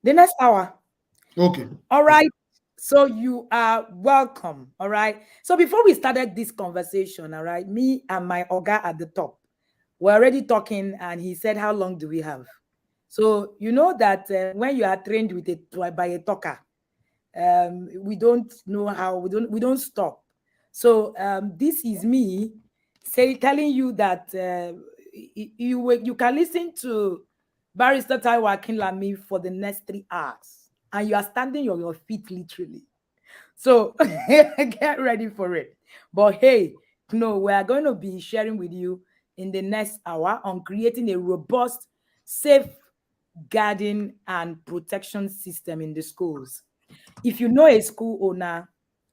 The next hour. Okay. All right. So you are welcome. All right. So before we started this conversation, all right, me and my Oga at the top were already talking, and he said, "How long do we have?" So you know that when you are trained with by a talker, we don't know how we don't stop. So this is me telling you that you can listen to Barrister Taiwo Akinlami for the next 3 hours, and you are standing on your feet literally. So get ready for it. But hey, no, we are going to be sharing with you in the next hour on creating a robust, safe guarding and protection system in the schools. If you know a school owner,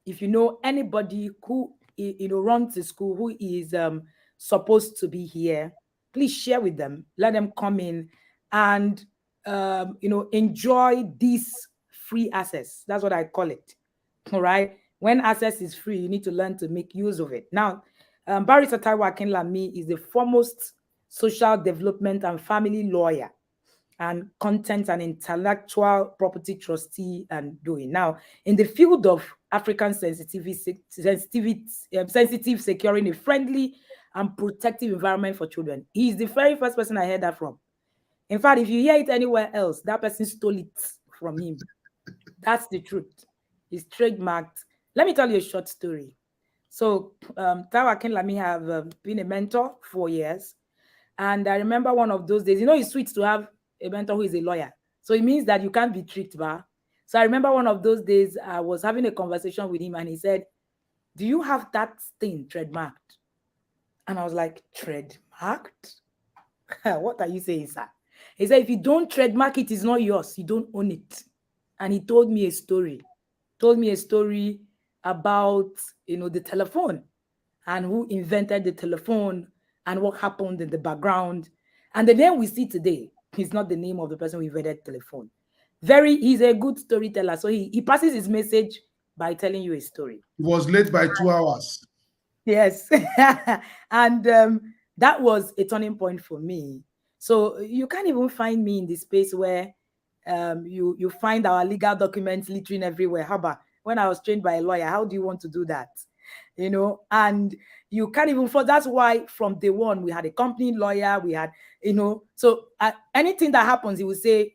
if you know anybody who runs a school who is supposed to be here, please share with them. Let them come in and enjoy this free access. That's what I call it. All right. When access is free, you need to learn to make use of it. Now, Barrister Taiwo Akinlami is the foremost social development and family lawyer and content and intellectual property trustee and doing. Now, in the field of African sensitive securing a friendly and protective environment for children, he is the very first person I heard that from. In fact, if you hear it anywhere else, that person stole it from him. That's the truth. It's trademarked. Let me tell you a short story. So, Taiwo Akinlami have been a mentor for years. And I remember one of those days, it's sweet to have a mentor who is a lawyer. So it means that you can't be tricked, ba. So I remember one of those days, I was having a conversation with him and he said, "Do you have that thing trademarked?" And I was like, "Trademarked? What are you saying, sir?" He said, "If you don't trademark it, it's not yours. You don't own it." And he told me a story. About, the telephone and who invented the telephone and what happened in the background. And the name we see today is not the name of the person who invented telephone. He's a good storyteller. So he passes his message by telling you a story. It was late by 2 hours. Yes. And that was a turning point for me. So you can't even find me in the space where you find our legal documents littering everywhere. How about when I was trained by a lawyer? How do you want to do that? And you can't even for that's why from day one we had a company lawyer, we had, so anything that happens, he will say,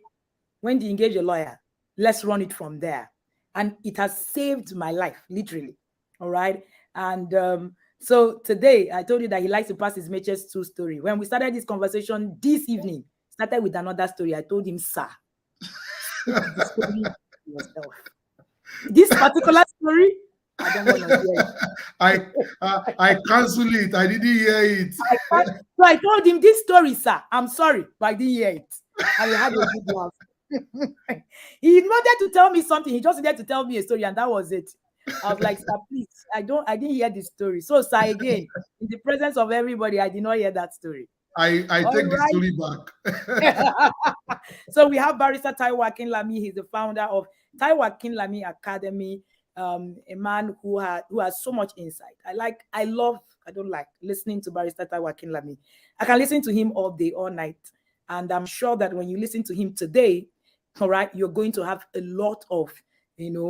"When do you engage a lawyer? Let's run it from there." And it has saved my life, literally. All right. And so today I told you that he likes to pass his Matches 2 story. When we started this conversation this evening, started with another story. I told him, "Sir, the story yourself." This particular story, I don't want to hear it. I cancel it. I didn't hear it. So I told him, "This story, sir, I'm sorry, but I didn't hear it." And we had a good laugh. He wanted to tell me something. He just needed to tell me a story, and that was it. I was like, "Sir, please, I didn't hear this story." So, sir, again, in the presence of everybody, I did not hear that story. I All take the right. story back. So we have Barrister Taiwo Akinlami. He's the founder of Taiwo Akinlami Academy. A man who has so much insight. I don't like listening to Barrister Taiwo Akinlami. I can listen to him all day, all night. And I'm sure that when you listen to him today, all right, you're going to have a lot of, a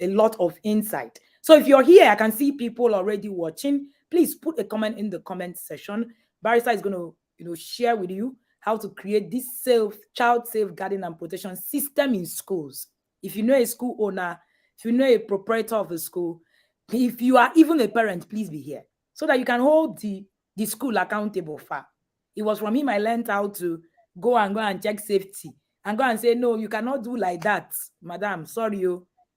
lot of insight. So if you're here, I can see people already watching. Please put a comment in the comment section. Barrister is going to, share with you how to create this child safeguarding and protection system in schools. If you know a school owner, if you know a proprietor of a school, if you are even a parent, please be here so that you can hold the school accountable for. It was from him I learned how to go and check safety and go and say, "No, you cannot do like that, madam. Sorry,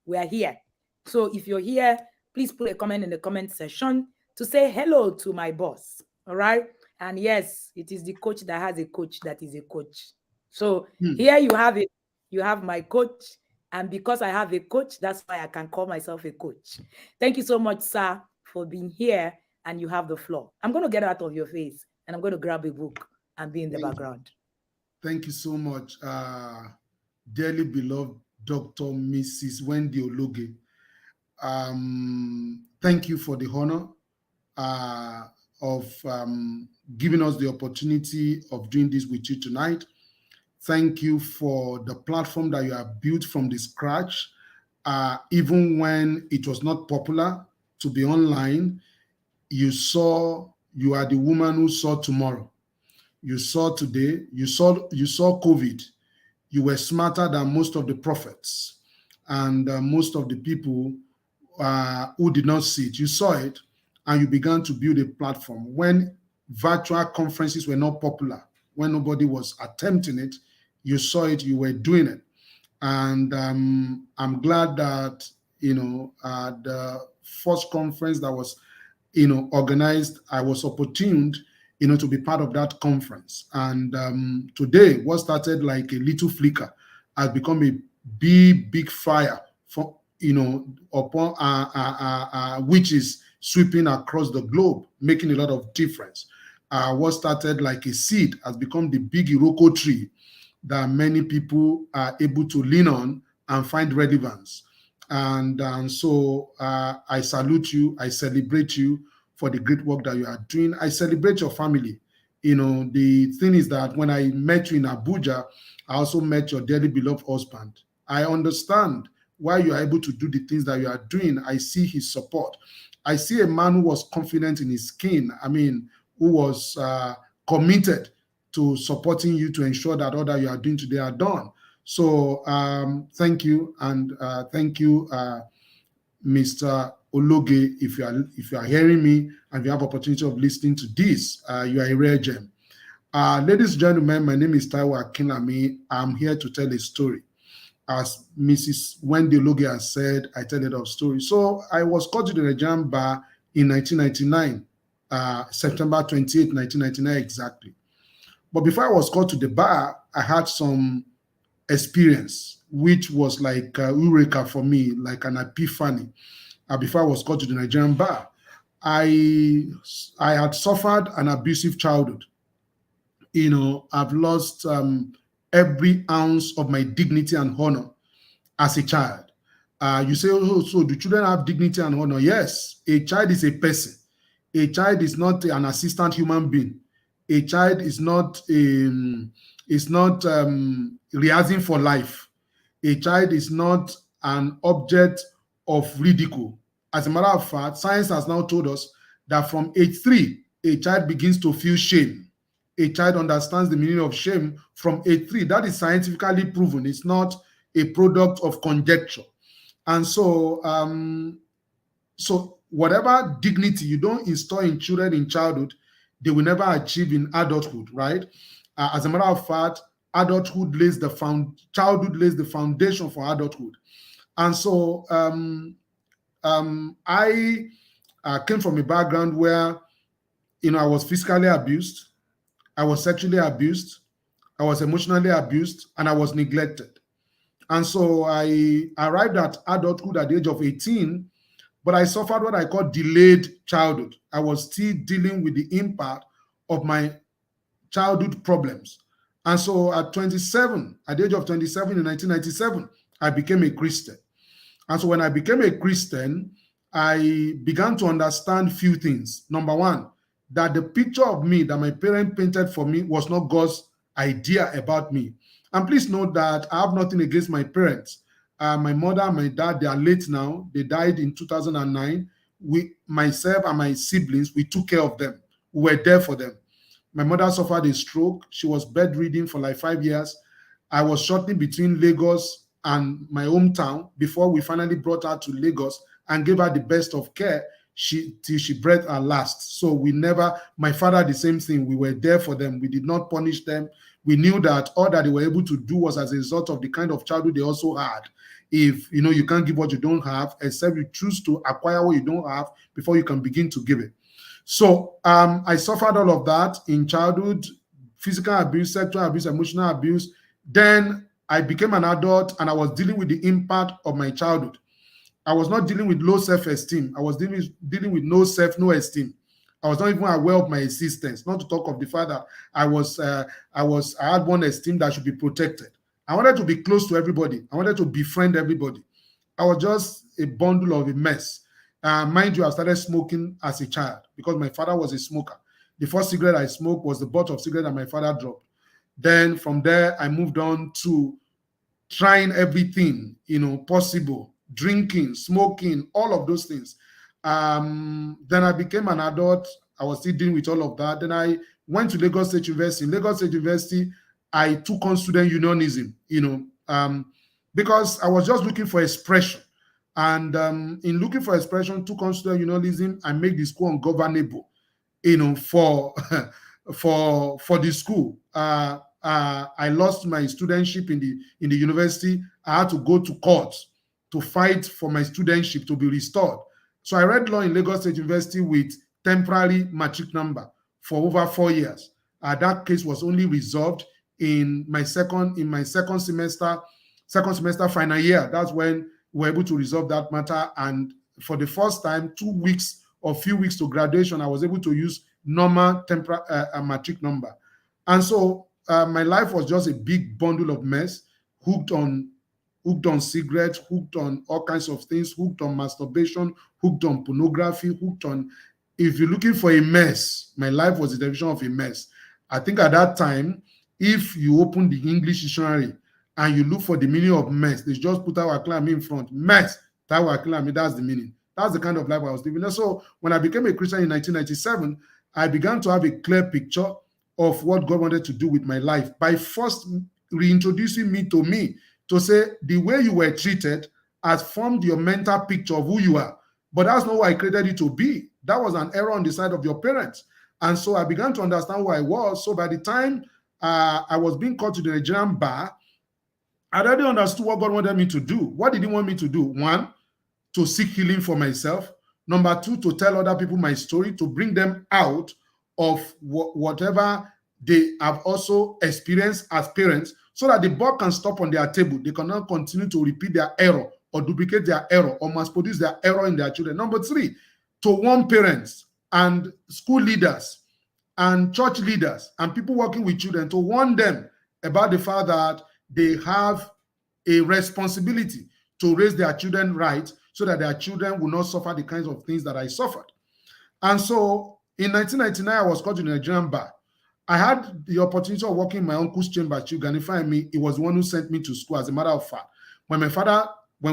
we are here." So if you're here, please put a comment in the comment section to say hello to my boss. All right. And yes, it is the coach that has a coach that is a coach. So here you have it. You have my coach. And because I have a coach, that's why I can call myself a coach. Thank you so much, sir, for being here. And you have the floor. I'm going to get out of your face and I'm going to grab a book and be in the background. Thank you so much, dearly beloved Dr. Mrs. Wendy Ologe. Thank you for the honor of giving us the opportunity of doing this with you tonight. Thank you for the platform that you have built from the scratch. Even when it was not popular to be online, you are the woman who saw tomorrow. You saw today, you saw COVID. You were smarter than most of the prophets and most of the people who did not see it. You saw it and you began to build a platform. When virtual conferences were not popular, when nobody was attempting it, you saw it, you were doing it. And I'm glad that, the first conference that was, organized, I was opportuned, to be part of that conference. And today, what started like a little flicker has become a big fire for, upon which is sweeping across the globe, making a lot of difference. What started like a seed has become the big Iroko tree that many people are able to lean on and find relevance. And so I salute you. I celebrate you for the great work that you are doing. I celebrate your family. The thing is that when I met you in Abuja, I also met your dearly beloved husband. I understand why you are able to do the things that you are doing. I see his support. I see a man who was confident in his skin. I mean, who was committed to supporting you to ensure that all that you are doing today are done. So thank you, and thank you, Mr. Ologe. If you are hearing me and you have opportunity of listening to this, you are a rare gem. Ladies and gentlemen, my name is Taiwo Akinlami. I'm here to tell a story. As Mrs. Wendy Ologe has said, I tell a lot of stories. So I was called to the Nigerian bar in 1999, September 28, 1999 exactly. But before I was called to the bar, I had some experience, which was like eureka for me, like an epiphany. Before I was called to the Nigerian bar, I had suffered an abusive childhood. I've lost every ounce of my dignity and honor as a child. You say, oh, so do children have dignity and honor? Yes, a child is a person. A child is not an assistant human being. A child is not rehearsing for life. A child is not an object of ridicule. As a matter of fact, science has now told us that from age 3, a child begins to feel shame. A child understands the meaning of shame from age 3. That is scientifically proven. It's not a product of conjecture. And so, whatever dignity you don't install in children in childhood, they will never achieve in adulthood, right? As a matter of fact, childhood lays the foundation for adulthood. And so I came from a background where, I was physically abused, I was sexually abused, I was emotionally abused, and I was neglected. And so I arrived at adulthood at the age of 18, but I suffered what I call delayed childhood. I was still dealing with the impact of my childhood problems. And so at the age of 27 in 1997, I became a Christian. And so when I became a Christian, I began to understand few things. Number one, that the picture of me that my parents painted for me was not God's idea about me. And please note that I have nothing against my parents. My mother and my dad, they are late now. They died in 2009. Myself and my siblings, we took care of them. We were there for them. My mother suffered a stroke. She was bedridden for like 5 years. I was shortly between Lagos and my hometown before we finally brought her to Lagos and gave her the best of care till she breathed her last. So my father, the same thing. We were there for them. We did not punish them. We knew that all that they were able to do was as a result of the kind of childhood they also had. If, you can't give what you don't have, except you choose to acquire what you don't have before you can begin to give it. So I suffered all of that in childhood, physical abuse, sexual abuse, emotional abuse. Then I became an adult and I was dealing with the impact of my childhood. I was not dealing with low self-esteem. I was dealing with no esteem. I was not even aware of my existence, not to talk of the fact that I had one esteem that should be protected. I wanted to be close to everybody. I wanted to befriend everybody. I was just a bundle of a mess. Mind you, I started smoking as a child because my father was a smoker. The first cigarette I smoked was the butt of cigarette that my father dropped. Then from there, I moved on to trying everything, possible, drinking, smoking, all of those things. Then I became an adult. I was still dealing with all of that. Then I went to Lagos State University. In Lagos State University, I took on student unionism, because I was just looking for expression. And in looking for expression, took on student unionism and make the school ungovernable, for for the school. I lost my studentship in the university. I had to go to court to fight for my studentship to be restored. So I read law in Lagos State University with temporary matric number for over 4 years. That case was only resolved in my second semester final year. That's when we were able to resolve that matter. And for the first time, 2 weeks or few weeks to graduation, I was able to use normal temporary matric number. And so my life was just a big bundle of mess, hooked on cigarettes, hooked on all kinds of things, hooked on masturbation, hooked on pornography, hooked on. If you're looking for a mess, my life was a definition of a mess. I think at that time, if you open the English dictionary and you look for the meaning of mess, they just put our Akinlami in front. Mess, Taiwo Akinlami, that's the meaning. That's the kind of life I was living. And so when I became a Christian in 1997, I began to have a clear picture of what God wanted to do with my life by first reintroducing me to say the way you were treated has formed your mental picture of who you are. But that's not what I created you to be. That was an error on the side of your parents. And so I began to understand who I was. So by the time I was being called to the Nigerian bar, I already understood what God wanted me to do. What did he want me to do? One, to seek healing for myself. Number two, to tell other people my story, to bring them out of whatever they have also experienced as parents, so that the buck can stop on their table. They cannot continue to repeat their error or duplicate their error or mass produce their error in their children. Number three, to warn parents and school leaders and church leaders and people working with children, to warn them about the fact that they have a responsibility to raise their children right, so that their children will not suffer the kinds of things that I suffered. And so in 1999, I was called to the Nigerian bar. I had the opportunity of working in my uncle's chamber, Chief Ganifayemi. He was the one who sent me to school, as a matter of fact. When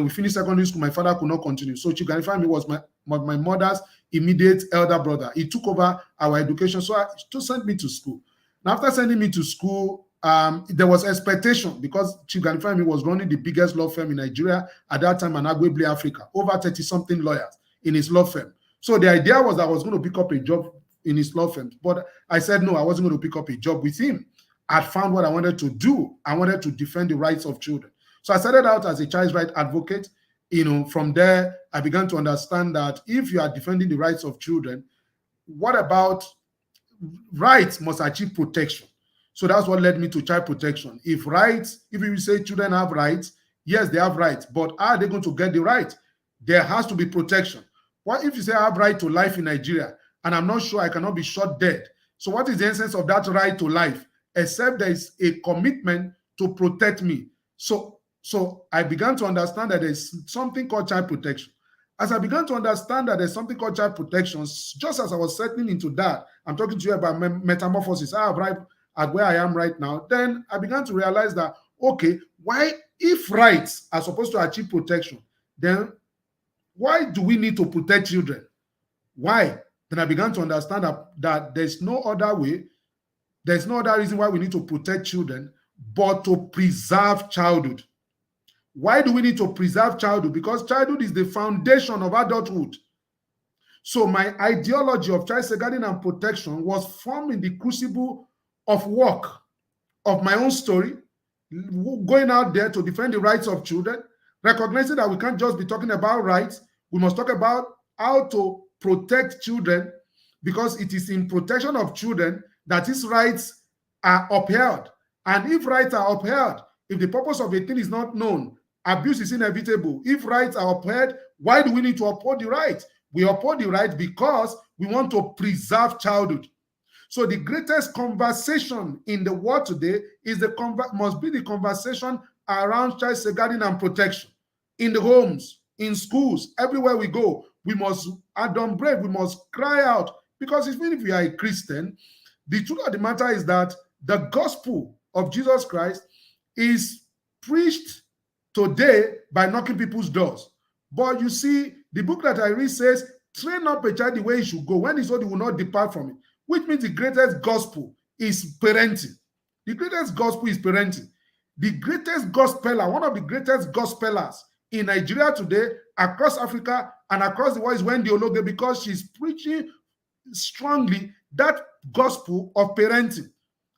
we finished secondary school, my father could not continue. So Chief Ganifayemi was my mother's immediate elder brother. He took over our education, so he sent me to school. Now, after sending me to school, there was expectation, because Chief Ganifayemi was running the biggest law firm in Nigeria at that time, and arguably Africa, over 30-something lawyers in his law firm. So the idea was that I was going to pick up a job in his law firm. But I said, no, I wasn't going to pick up a job with him. I found what I wanted to do. I wanted to defend the rights of children. So I started out as a child's rights advocate. From there, I began to understand that if you are defending the rights of children, what about rights must achieve protection? So that's what led me to child protection. If you say children have rights, yes, they have rights, but are they going to get the right? There has to be protection. What if you say I have right to life in Nigeria, and I'm not sure, I cannot be shot dead? So what is the essence of that right to life, except there is a commitment to protect me? So I began to understand that there's something called child protection. As I began to understand that there's something called child protection, just as I was settling into that, I'm talking to you about metamorphosis. I have arrived at where I am right now. Then I began to realize that, okay, why, if rights are supposed to achieve protection, then why do we need to protect children? Why? Then I began to understand that there's no other way, there's no other reason why we need to protect children but to preserve childhood. Why do we need to preserve childhood? Because childhood is the foundation of adulthood. So my ideology of child safeguarding and protection was formed in the crucible of work, of my own story, going out there to defend the rights of children, recognizing that we can't just be talking about rights, we must talk about how to protect children, because it is in protection of children that these rights are upheld. And if rights are upheld, if the purpose of a thing is not known, abuse is inevitable. If rights are upheld, why do we need to uphold the right? We uphold the right because we want to preserve childhood. So the greatest conversation in the world today must be the conversation around child safeguarding and protection. In the homes, in schools, everywhere we go, we must add brave, we must cry out. Because even if you are a Christian, the truth of the matter is that the gospel of Jesus Christ is preached today by knocking people's doors. But you see, the book that I read says, train up a child the way he should go. When he's old, he will not depart from it. Which means the greatest gospel is parenting. The greatest gospel is parenting. The greatest gospeler, one of the greatest gospelers in Nigeria today, across Africa and across the world is Wendy Ologe, because she's preaching strongly that gospel of parenting,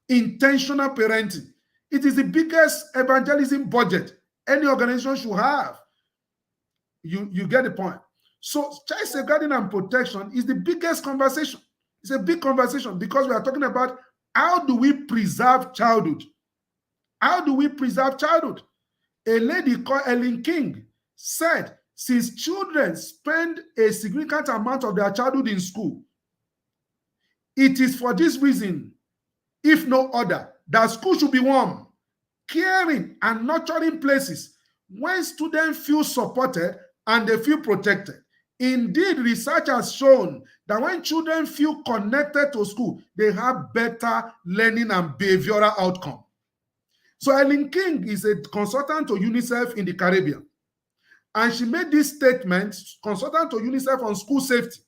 intentional parenting. It is the biggest evangelism budget any organization should have. You get the point. So child safeguarding and protection is the biggest conversation. It's a big conversation because we are talking about how do we preserve childhood? How do we preserve childhood? A lady called Ellen King said, since children spend a significant amount of their childhood in school, it is for this reason, if no other, that school should be warm, caring, and nurturing places when students feel supported and they feel protected. Indeed, research has shown that when children feel connected to school, they have better learning and behavioral outcome. So Ellen King is a consultant to UNICEF in the Caribbean. And she made this statement, consultant to UNICEF on school safety.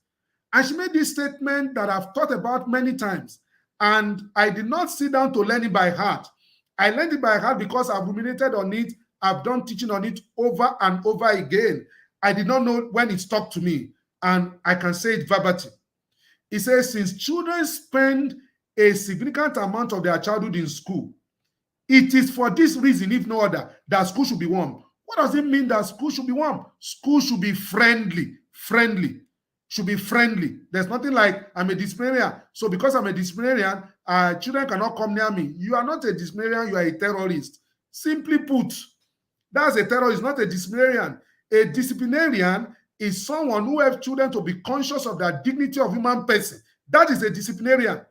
And she made this statement that I've thought about many times. And I did not sit down to learn it by heart. I learned it by heart because I've ruminated on it. I've done teaching on it over and over again. I did not know when it stuck to me. And I can say it verbatim. It says, since children spend a significant amount of their childhood in school, it is for this reason, if no other, that school should be warm. What does it mean that school should be warm? School should be friendly. Friendly. Should be friendly. There's nothing like, I'm a disciplinarian. So because I'm a disciplinarian, children cannot come near me. You are not a disciplinarian, you are a terrorist. Simply put, that's a terrorist, not a disciplinarian. A disciplinarian is someone who helps children to be conscious of the dignity of human person. That is a disciplinarian.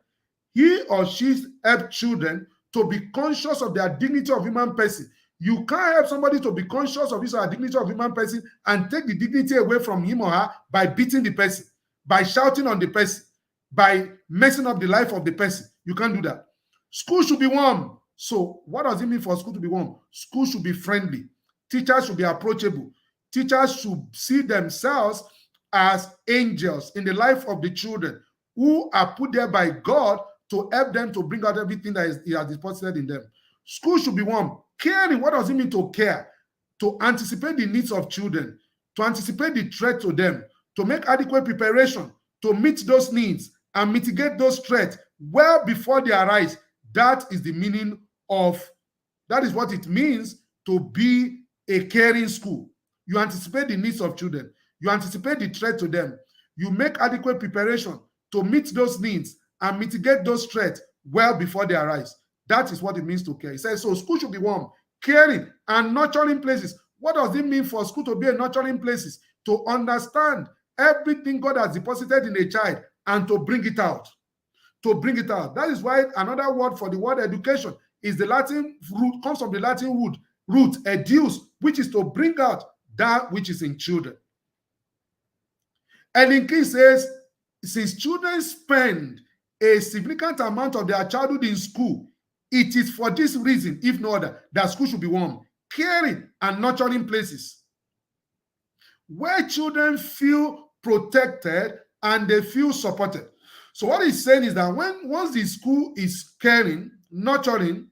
He or she helps children to be conscious of their dignity of human person. You can't help somebody to be conscious of his or her dignity of human person and take the dignity away from him or her by beating the person, by shouting on the person, by messing up the life of the person. You can't do that. School should be warm. So what does it mean for school to be warm? School should be friendly. Teachers should be approachable. Teachers should see themselves as angels in the life of the children who are put there by God to help them to bring out everything that He has deposited in them. School should be warm. Caring, what does it mean to care? To anticipate the needs of children, to anticipate the threat to them, to make adequate preparation, to meet those needs and mitigate those threats well before they arise. That is the meaning of, that is what it means to be a caring school. You anticipate the needs of children. You anticipate the threat to them. You make adequate preparation to meet those needs and mitigate those threats well before they arise. That is what it means to care. He says, so school should be warm, caring, and nurturing places. What does it mean for school to be a nurturing places? To understand everything God has deposited in a child and to bring it out. To bring it out. That is why another word for the word education is the Latin root, comes from the Latin root educe, which is to bring out that which is in children. Ellen King says, since children spend a significant amount of their childhood in school, it is for this reason, if no other, that school should be warm, caring, and nurturing places where children feel protected and they feel supported. So what he's saying is that once the school is caring, nurturing,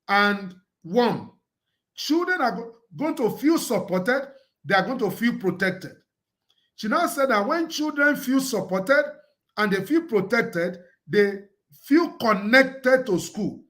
and warm, children are going to feel supported, they are going to feel protected. She now said that when children feel supported and they feel protected, they feel connected to school.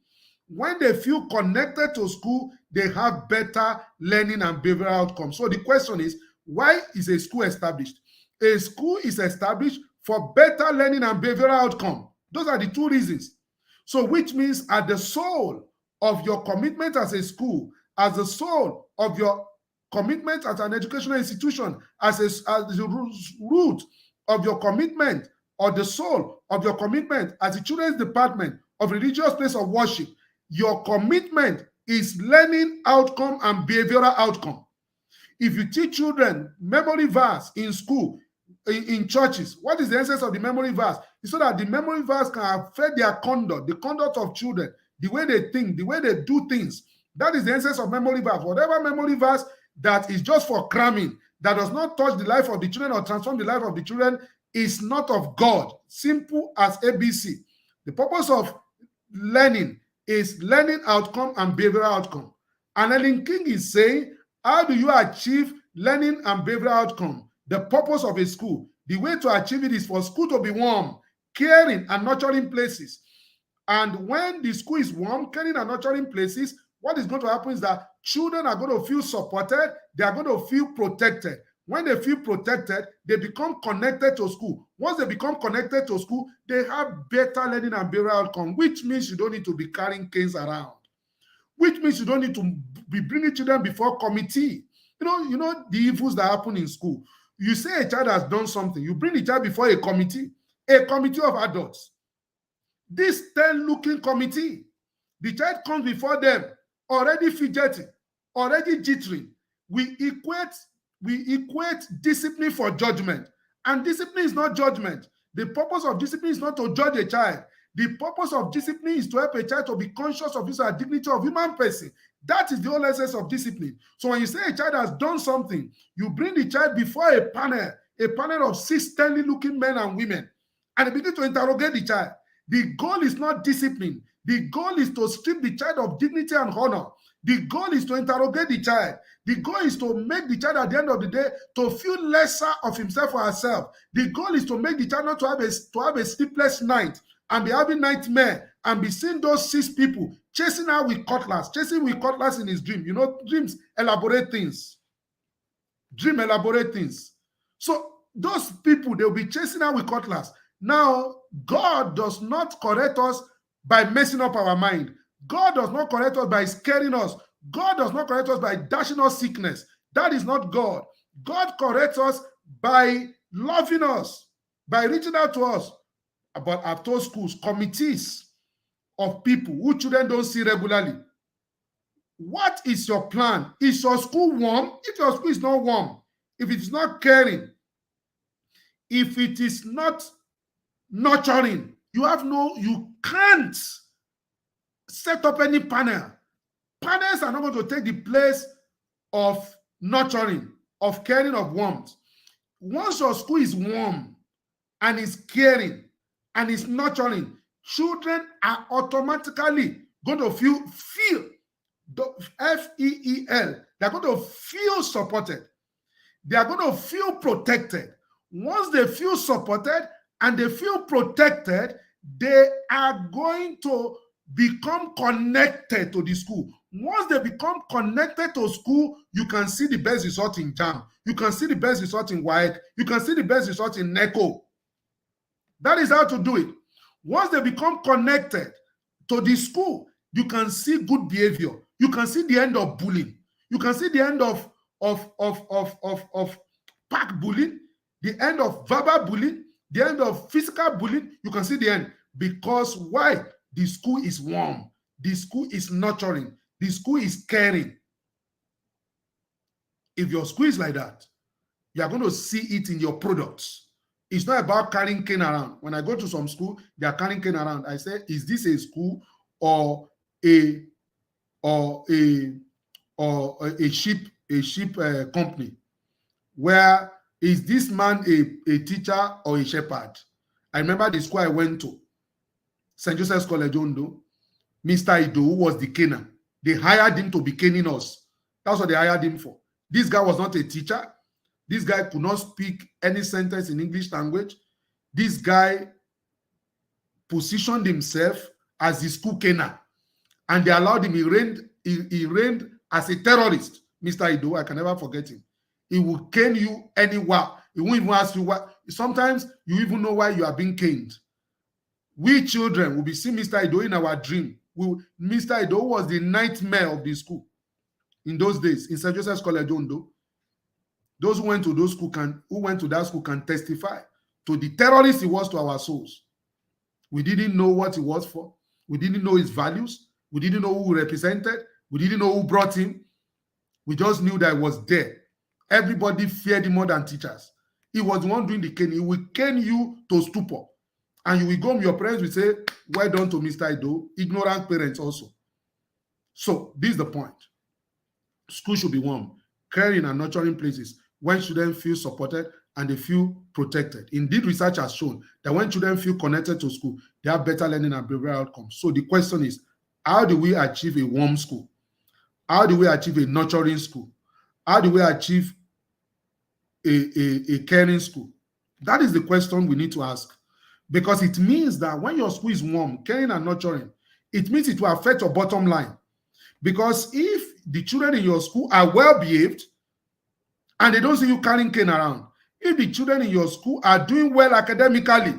When they feel connected to school, they have better learning and behavioral outcomes. So the question is, why is a school established? A school is established for better learning and behavioral outcome. Those are the two reasons. So which means at the soul of your commitment as a school, as the soul of your commitment as an educational institution, as the root of your commitment, or the soul of your commitment as a children's department of religious place of worship, your commitment is learning outcome and behavioral outcome. If you teach children memory verse in school, in churches, what is the essence of the memory verse? It's so that the memory verse can affect their conduct, the conduct of children, the way they think, the way they do things. That is the essence of memory verse. Whatever memory verse that is just for cramming, that does not touch the life of the children or transform the life of the children, is not of God. Simple as ABC. The purpose of learning is learning outcome and behavioral outcome. And Ellen King is saying, how do you achieve learning and behavioral outcome? The purpose of a school. The way to achieve it is for school to be warm, caring, and nurturing places. And when the school is warm, caring, and nurturing places, what is going to happen is that children are going to feel supported. They are going to feel protected. When they feel protected, they become connected to school. Once they become connected to school, they have better learning and behavioral outcome, which means you don't need to be carrying canes around, which means you don't need to be bringing children before committee. You know the evils that happen in school. You say a child has done something, you bring the child before a committee of adults. This 10-looking committee, the child comes before them already fidgeting, already jittering. We equate discipline for judgment, and discipline is not judgment. The purpose of discipline is not to judge a child. The purpose of discipline is to help a child to be conscious of his dignity of human person. That is the whole essence of discipline. So when you say a child has done something, you bring the child before a panel of 6 10-looking men and women, and they begin to interrogate the child. The goal is not discipline. The goal is to strip the child of dignity and honor. The goal is to interrogate the child. The goal is to make the child at the end of the day to feel lesser of himself or herself. The goal is to make the child not to have a sleepless night and be having nightmare and be seeing those 6 people chasing her with cutlass, in his dream. You know, dreams elaborate things. Dream elaborate things. So those people, they'll be chasing her with cutlass. Now, God does not correct us by messing up our mind. God does not correct us by scaring us. God does not correct us by dashing us sickness. That is not God. God corrects us by loving us, by reaching out to us. But at those schools, committees of people who children don't see regularly. What is your plan? Is your school warm? If your school is not warm, if it is not caring, if it is not nurturing, you can't set up any panel. Panels are not going to take the place of nurturing, of caring, of warmth. Once your school is warm and is caring and is nurturing, children are automatically going to feel F-E-E-L. They're going to feel supported. They are going to feel protected. Once they feel supported and they feel protected, they are going to become connected to the school. Once they become connected to school, you can see the best result in JAM. You can see the best result in WAEC. You can see the best result in NECO. That is how to do it. Once they become connected to the school, you can see good behavior. You can see the end of bullying. You can see the end of pack bullying, the end of verbal bullying, the end of physical bullying. You can see the end. Because why? The school is warm. The school is nurturing. The school is caring. If your school is like that, you are going to see it in your products. It's not about carrying cane around. When I go to some school, they are carrying cane around. I say, is this a school or a sheep company? Where is this man a teacher or a shepherd? I remember the school I went to, St. Joseph's College, Ondo. Mr. Ido was the caner. They hired him to be caning us. That's what they hired him for. This guy was not a teacher. This guy could not speak any sentence in English language. This guy positioned himself as the school caner. And they allowed him. He reigned as a terrorist. Mr. Ido, I can never forget him. He will cane you anywhere. He won't even ask you why. Sometimes you even know why you are being caned. We children will be seeing Mr. Ido in our dream. Mr. Ido was the nightmare of the school in those days in St. Joseph's College, Ondo. Those who went to that school can testify to the terrorist he was to our souls. We didn't know what he was for. We didn't know his values. We didn't know who he represented. We didn't know who brought him. We just knew that he was there. Everybody feared him more than teachers. He was the one doing the caning. He will cane you to stupor. And you will go home, your parents will say, well done to Mr. Ido. Ignorant parents also. So this is the point. School should be warm, caring and nurturing places when students feel supported and they feel protected. Indeed, research has shown that when children feel connected to school, they have better learning and behavioral outcomes. So the question is, how do we achieve a warm school? How do we achieve a nurturing school? How do we achieve a caring school? That is the question we need to ask. Because it means that when your school is warm, caring and nurturing, it means it will affect your bottom line. Because if the children in your school are well behaved and they don't see you carrying cane around, if the children in your school are doing well academically,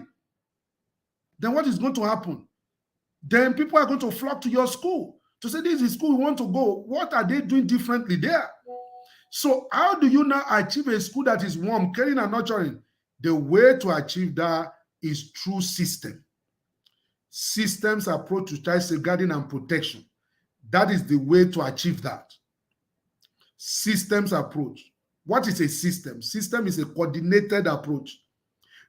then what is going to happen? Then people are going to flock to your school to say, this is the school we want to go. What are they doing differently there? So how do you now achieve a school that is warm, caring and nurturing? The way to achieve that is through system. Systems approach to child safeguarding and protection. That is the way to achieve that. Systems approach. What is a system? System is a coordinated approach,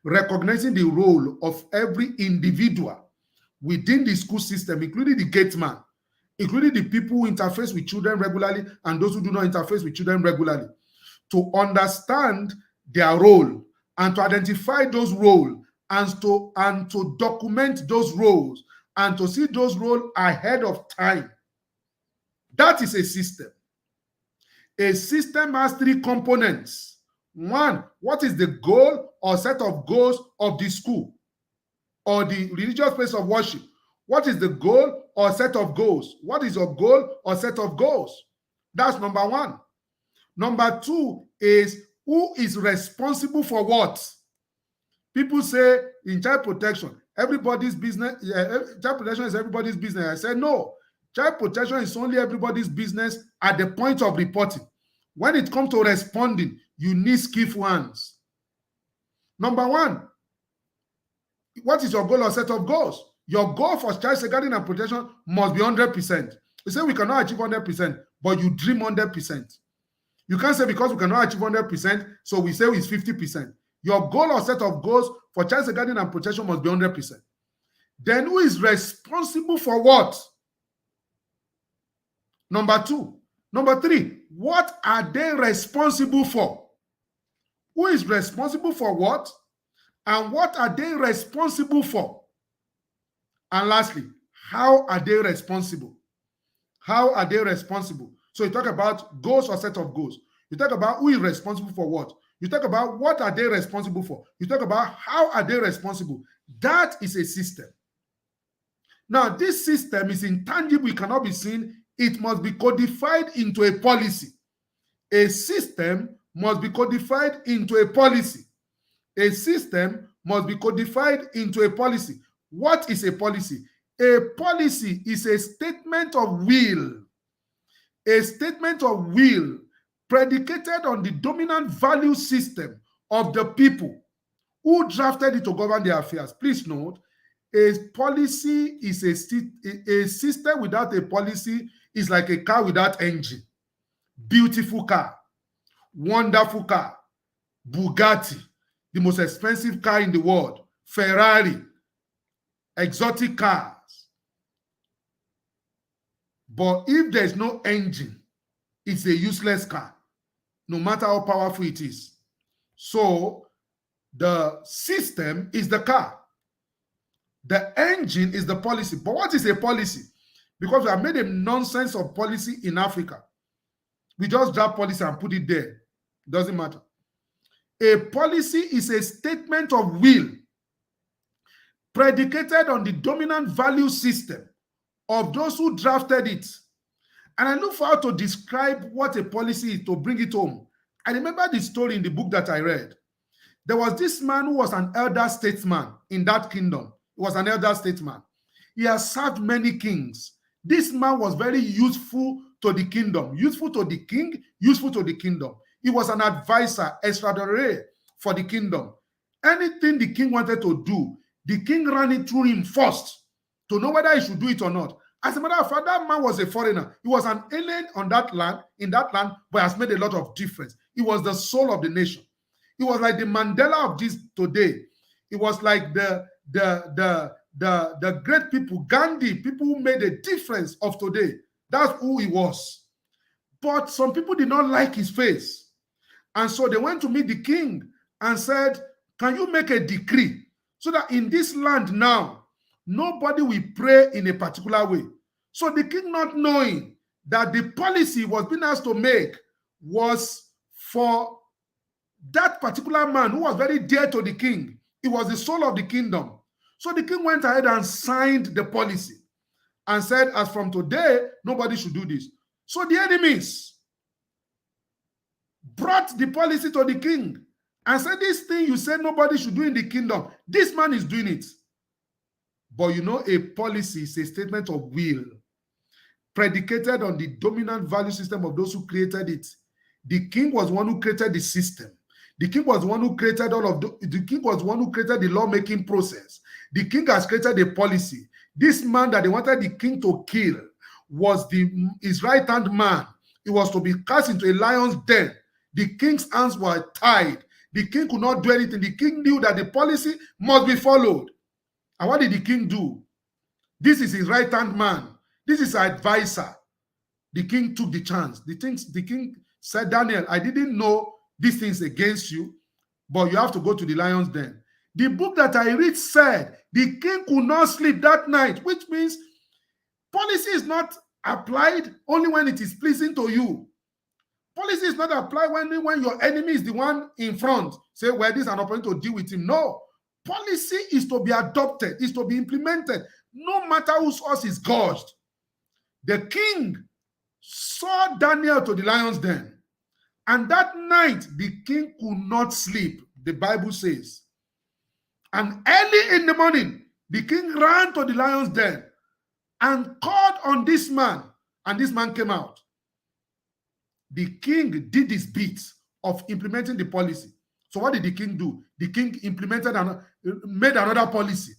recognizing the role of every individual within the school system, including the gate man, including the people who interface with children regularly and those who do not interface with children regularly, to understand their role and to identify those roles and to document those roles and to see those roles ahead of time. That is a system. A system has three components. One, what is the goal or set of goals of the school or the religious place of worship? What is the goal or set of goals? What is your goal or set of goals? That's number one. Number two is who is responsible for what? People say in child protection, everybody's business, child protection is everybody's business. I say no. Child protection is only everybody's business at the point of reporting. When it comes to responding, you need skillful hands. Number one, what is your goal or set of goals? Your goal for child safeguarding and protection must be 100%. You say we cannot achieve 100%, but you dream 100%. You can't say because we cannot achieve 100%, so we say it's 50%. Your goal or set of goals for child safeguarding and protection must be 100%. Then who is responsible for what? Number two. Number three, what are they responsible for? Who is responsible for what? And what are they responsible for? And lastly, how are they responsible? How are they responsible? So you talk about goals or set of goals. You talk about who is responsible for what. You talk about what are they responsible for. You talk about how are they responsible. That is a system. Now, this system is intangible. It cannot be seen. It must be codified into a policy. A system must be codified into a policy. A system must be codified into a policy. What is a policy? A policy is a statement of will. A statement of will predicated on the dominant value system of the people who drafted it to govern their affairs. Please note, a policy is a system without a policy is like a car without engine. Beautiful car, wonderful car, Bugatti, the most expensive car in the world, Ferrari, exotic cars. But if there's no engine, it's a useless car, no matter how powerful it is. So the system is the car. The engine is the policy. But what is a policy? Because we have made a nonsense of policy in Africa. We just drop policy and put it there. Doesn't matter. A policy is a statement of will predicated on the dominant value system of those who drafted it. And I look for how to describe what a policy is to bring it home. I remember the story in the book that I read. There was this man who was an elder statesman in that kingdom. He was an elder statesman. He has served many kings. This man was very useful to the kingdom, useful to the king, useful to the kingdom. He was an advisor, extraordinary for the kingdom. Anything the king wanted to do, the king ran it through him first to know whether he should do it or not. As a matter of fact, that man was a foreigner. He was an alien on that land, in that land, but has made a lot of difference. He was the soul of the nation. He was like the Mandela of this today. He was like the the great people, Gandhi, people who made a difference of today. That's who he was. But some people did not like his face. And so they went to meet the king and said, can you make a decree so that in this land now, nobody will pray in a particular way? So the king, not knowing that the policy was being asked to make was for that particular man who was very dear to the king. It was the soul of the kingdom. So the king went ahead and signed the policy and said, as from today, nobody should do this. So the enemies brought the policy to the king and said, this thing you said nobody should do in the kingdom, this man is doing it. But you know, a policy is a statement of will predicated on the dominant value system of those who created it. The king was one who created the system. The king was one who created the king was one who created the lawmaking process. The king has created a policy. This man that they wanted the king to kill was his right-hand man. He was to be cast into a lion's den. The king's hands were tied. The king could not do anything. The king knew that the policy must be followed. And what did the king do? This is his right-hand man. This is his advisor. The king took the chance. The king said, Daniel, I didn't know these things against you, but you have to go to the lion's den. The book that I read said the king could not sleep that night, which means policy is not applied only when it is pleasing to you. Policy is not applied when your enemy is the one in front. Say, well, this is an opportunity to deal with him. No. Policy is to be adopted, is to be implemented, no matter whose horse is gorged. The king saw Daniel to the lion's den. And that night, the king could not sleep, the Bible says. And early in the morning, the king ran to the lion's den and called on this man, and this man came out. The king did his bit of implementing the policy. So what did the king do? The king made another policy.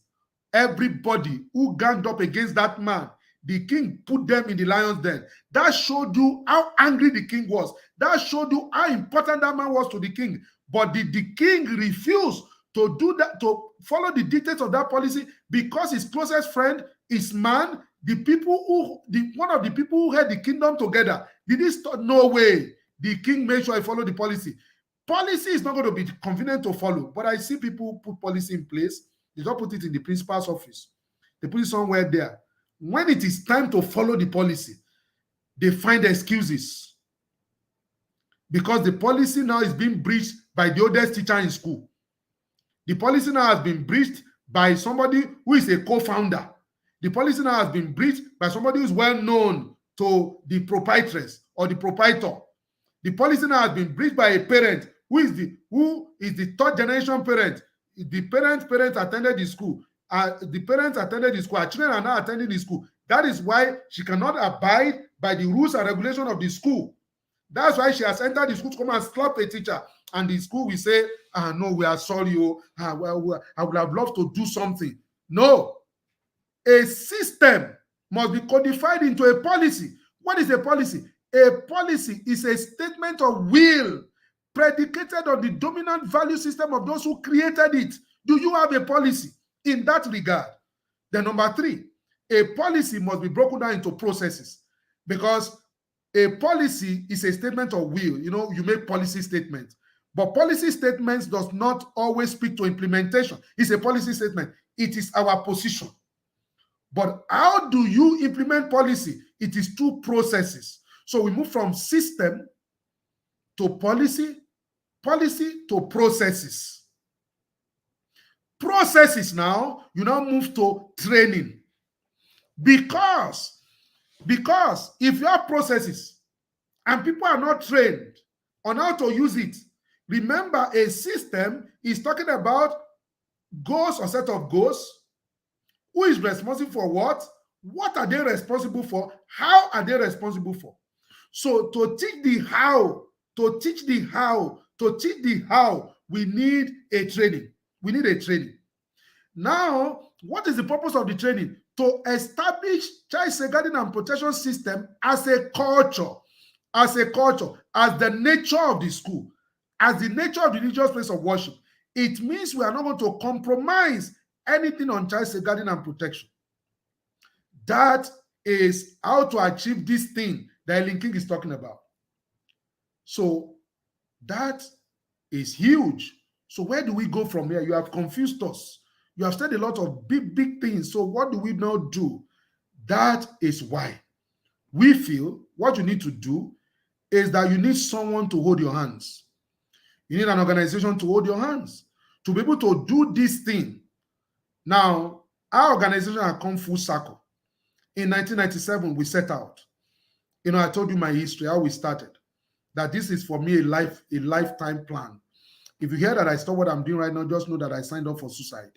Everybody who ganged up against that man, the king put them in the lion's den. That showed you how angry the king was. That showed you how important that man was to the king. But the king refused to do that, to follow the dictates of that policy, because his closest friend, his man, one of the people who held the kingdom together, no way. The king made sure he followed the policy. Policy is not going to be convenient to follow, but I see people put policy in place. They don't put it in the principal's office. They put it somewhere there. When it is time to follow the policy, they find excuses. Because the policy now is being breached by the oldest teacher in school. The policy now has been breached by somebody who is a co-founder. The policy now has been breached by somebody who is well known to the proprietress or the proprietor. The policy now has been breached by a parent who is the third generation parent. The parents attended the school. The parents attended the school. Our children are now attending the school. That is why she cannot abide by the rules and regulations of the school. That's why she has entered the school to come and slap a teacher. And the school will say, no, we are sorry. I would have loved to do something. No. A system must be codified into a policy. What is a policy? A policy is a statement of will predicated on the dominant value system of those who created it. Do you have a policy in that regard? Then number 3, a policy must be broken down into processes, because a policy is a statement of will. You know, you make policy statements, but policy statements does not always speak to implementation. It's a policy statement. It is our position. But how do you implement policy? It is 2 processes. So we move from system to policy, policy to processes. Processes now, you now move to training. Because if you have processes and people are not trained on how to use it, remember, a system is talking about goals or set of goals. Who is responsible for what? What are they responsible for? How are they responsible for? So to teach the how, we need a training. We need a training. Now, what is the purpose of the training? To establish child safeguarding and protection system as a culture, as the nature of the school, as the nature of the religious place of worship. It means we are not going to compromise anything on child safeguarding and protection. That is how to achieve this thing that Ellen King is talking about. So that is huge. So where do we go from here? You have confused us. You have said a lot of big things. So what do we now do? That is why we feel what you need to do is that you need someone to hold your hands. You need an organization to hold your hands to be able to do this thing. Now, our organization has come full circle. In 1997, we set out. I told you my history, how we started. That this is for me a lifetime plan. If you hear that I stop what I'm doing right now, just know that I signed up for suicide.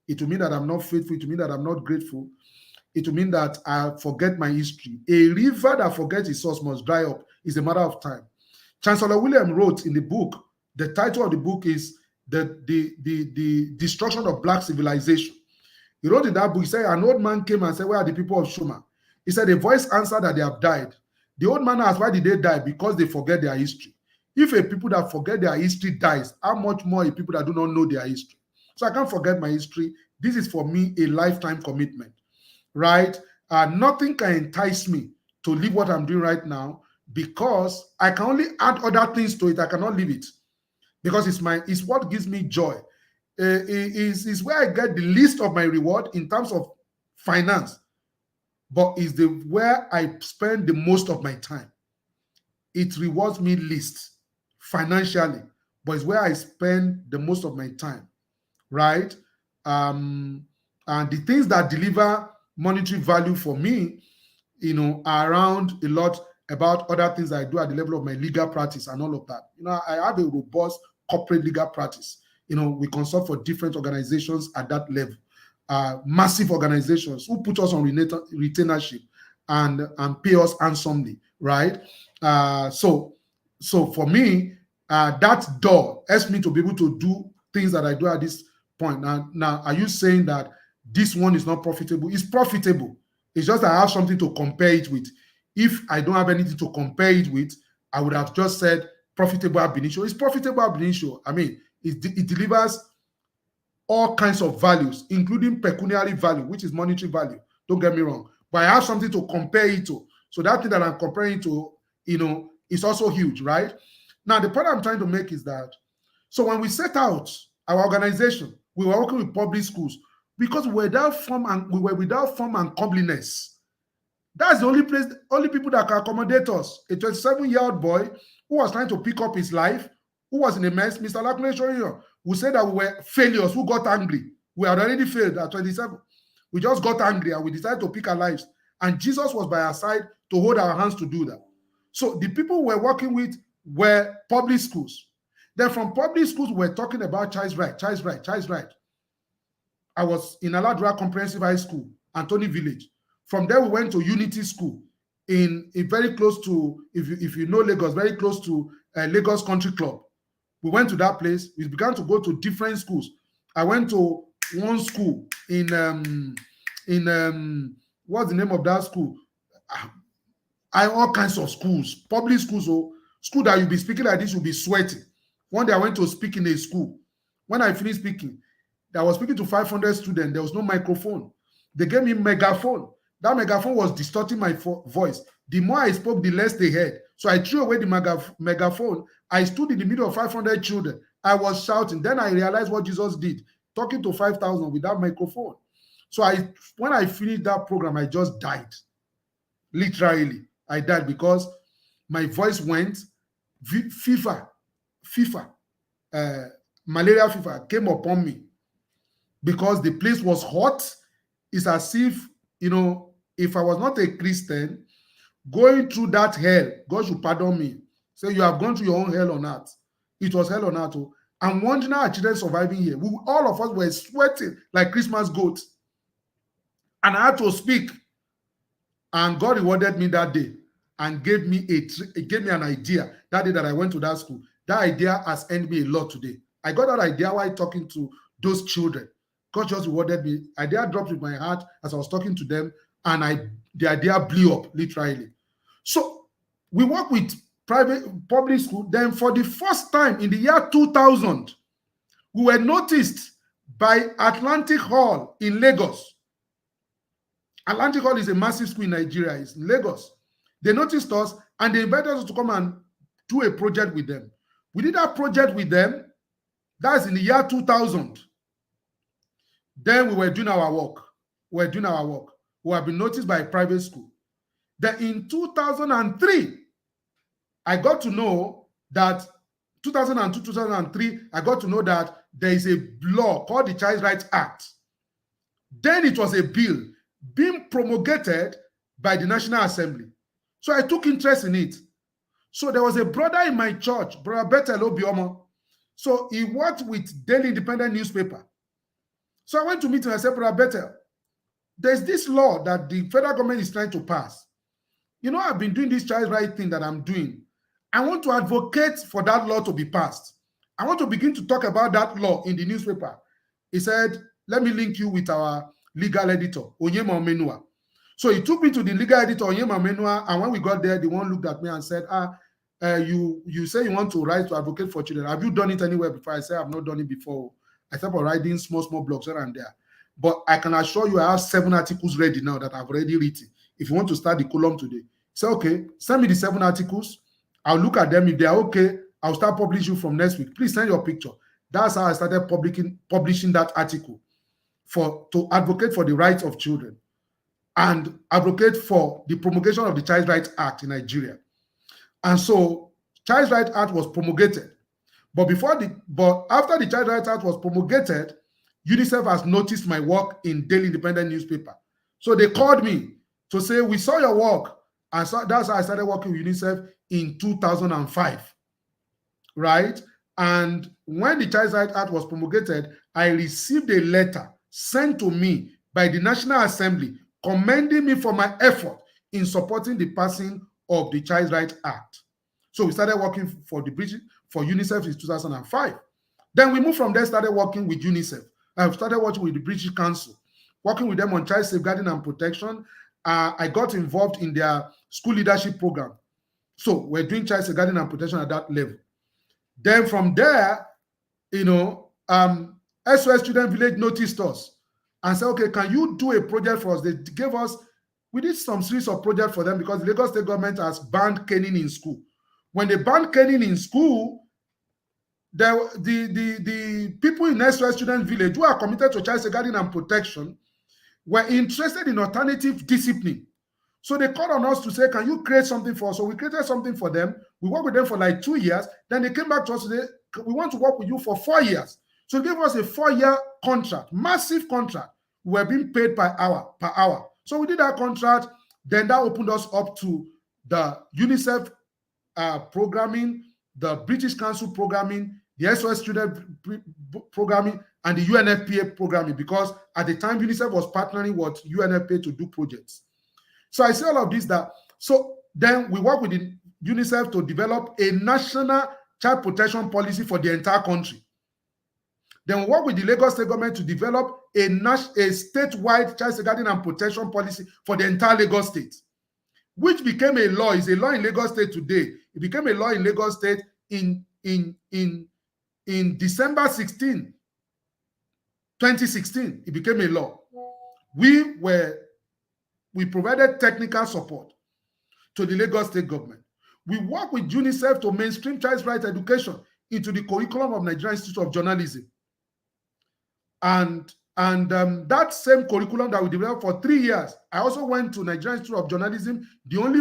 It will mean that I'm not faithful. It will mean that I'm not grateful. It will mean that I forget my history. A river that forgets its source must dry up. It's a matter of time. Chancellor William wrote in the book, the title of the book is the Destruction of Black Civilization. He wrote in that book, he said, an old man came and said, where are the people of Shuma? He said, a voice answered that they have died. The old man asked, why did they die? Because they forget their history. If a people that forget their history dies, how much more a people that do not know their history? So I can't forget my history. This is for me a lifetime commitment, right? Nothing can entice me to leave what I'm doing right now because I can only add other things to it. I cannot leave it because it's what gives me joy. Is where I get the least of my reward in terms of finance, but is where I spend the most of my time. It rewards me least financially, but it's where I spend the most of my time, right? And the things that deliver monetary value for me, are around a lot about other things I do at the level of my legal practice and all of that. I have a robust corporate legal practice. We consult for different organizations at that level, massive organizations who put us on retainership and pay us handsomely, right? So for me, that door helps me to be able to do things that I do at this point. Now, are you saying that this one is not profitable? It's profitable. It's just that I have something to compare it with. If I don't have anything to compare it with, I would have just said profitable ab initio. It's profitable ab initio. I mean, it delivers all kinds of values, including pecuniary value, which is monetary value. Don't get me wrong. But I have something to compare it to. So that thing that I'm comparing to, is also huge, right? Now, the point I'm trying to make is that, so when we set out our organization, we were working with public schools because we were without form and comeliness. That's the only people that can accommodate us. A 27-year-old boy who was trying to pick up his life, who was in a mess, Mr. Localizing, who said that we were failures who got angry. We had already failed at 27. We just got angry and we decided to pick our lives. And Jesus was by our side to hold our hands to do that. So the people we're working with were public schools. Then from public schools, we're talking about child's right. I was in Aladura Comprehensive High School, Anthony Village. From there, we went to Unity School in very close to, if you know Lagos, very close to Lagos Country Club. We went to that place. We began to go to different schools. I went to one school in what's the name of that school? All kinds of schools, public schools. So school that you'll be speaking like this, you'll be sweating. One day I went to speak in a school. When I finished speaking, I was speaking to 500 students. There was no microphone. They gave me megaphone. That megaphone was distorting my voice. The more I spoke, the less they heard. So I threw away the megaphone. I stood in the middle of 500 children. I was shouting. Then I realized what Jesus did, talking to 5,000 without microphone. So when I finished that program, I just died. Literally, I died because my voice went. Malaria fever came upon me because the place was hot. It's as if, if I was not a Christian, going through that hell, God should pardon me. Say, you have gone through your own hell on earth. It was hell on earth. Oh. I'm wondering how our children surviving here. All of us were sweating like Christmas goats. And I had to speak. And God rewarded me that day and gave me an idea that day that I went to that school. That idea has earned me a lot today. I got that idea while talking to those children. God just rewarded me. Idea dropped in my heart as I was talking to them, and the idea blew up, literally. So we work with public school. Then for the first time in the year 2000, we were noticed by Atlantic Hall in Lagos. Atlantic Hall is a massive school in Nigeria. It's in Lagos. They noticed us and they invited us to come and do a project with them. We did that project with them. That's in the year 2000. Then we were doing our work. We have been noticed by a private school. Then in 2003, I got to know that 2002, 2003, I got to know that there is a law called the Child Rights Act. Then it was a bill being promulgated by the National Assembly. So I took interest in it. So there was a brother in my church, Brother Bethel Obioma. So he worked with Daily Independent newspaper. So I went to meet him and I said, Brother Bethel, there's this law that the federal government is trying to pass. You know, I've been doing this child right thing that I'm doing. I want to advocate for that law to be passed. I want to begin to talk about that law in the newspaper. He said, let me link you with our legal editor, Onyema Omenua. So he took me to the legal editor, Onyema Omenua, and when we got there, the one looked at me and said, you say you want to write to advocate for children. Have you done it anywhere before? I said, I've not done it before. I thought about writing small blogs here and there. But I can assure you I have 7 articles ready now that I've already written. If you want to start the column today, say, okay, send me the 7 articles. I'll look at them. If they are okay, I'll start publishing from next week. Please send your picture. That's how I started publishing that article to advocate for the rights of children and advocate for the promulgation of the Child Rights Act in Nigeria. And so Child Rights Act was promulgated. But after the Child Rights Act was promulgated, UNICEF has noticed my work in Daily Independent newspaper. So they called me to say, we saw your work. And so that's how I started working with UNICEF in 2005, right? And when the Child Rights Act was promulgated, I received a letter sent to me by the National Assembly commending me for my effort in supporting the passing of the Child Rights Act. So we started working for UNICEF in 2005. Then we moved from there, started working with UNICEF. I started working with the British Council, working with them on child safeguarding and protection. I got involved in their school leadership program. So we're doing child safeguarding and protection at that level. Then from there, SOS Student Village noticed us and said, okay, can you do a project for us? They gave us, we did some series of projects for them because the Lagos State government has banned caning in school. When they banned caning in school, the people in SOS Student Village who are committed to child safeguarding and protection were interested in alternative discipline. So they called on us to say, can you create something for us? So we created something for them. We worked with them for like 2 years. Then they came back to us and said, we want to work with you for 4 years. So they gave us a 4-year contract, massive contract. We were being paid per hour. So we did that contract. Then that opened us up to the UNICEF programming, the British Council programming, the SOS Student programming, and the UNFPA programming, because at the time UNICEF was partnering with UNFPA to do projects. So I say all of this so then we work with the UNICEF to develop a national child protection policy for the entire country. Then we work with the Lagos State government to develop a statewide child safeguarding and protection policy for the entire Lagos State, which became a law. It's a law in Lagos State today. It became a law in Lagos State in December 16, 2016. It became a law. We provided technical support to the Lagos State government. We work with UNICEF to mainstream child rights education into the curriculum of Nigerian Institute of Journalism. And that same curriculum that we developed for 3 years, I also went to Nigerian Institute of Journalism, the only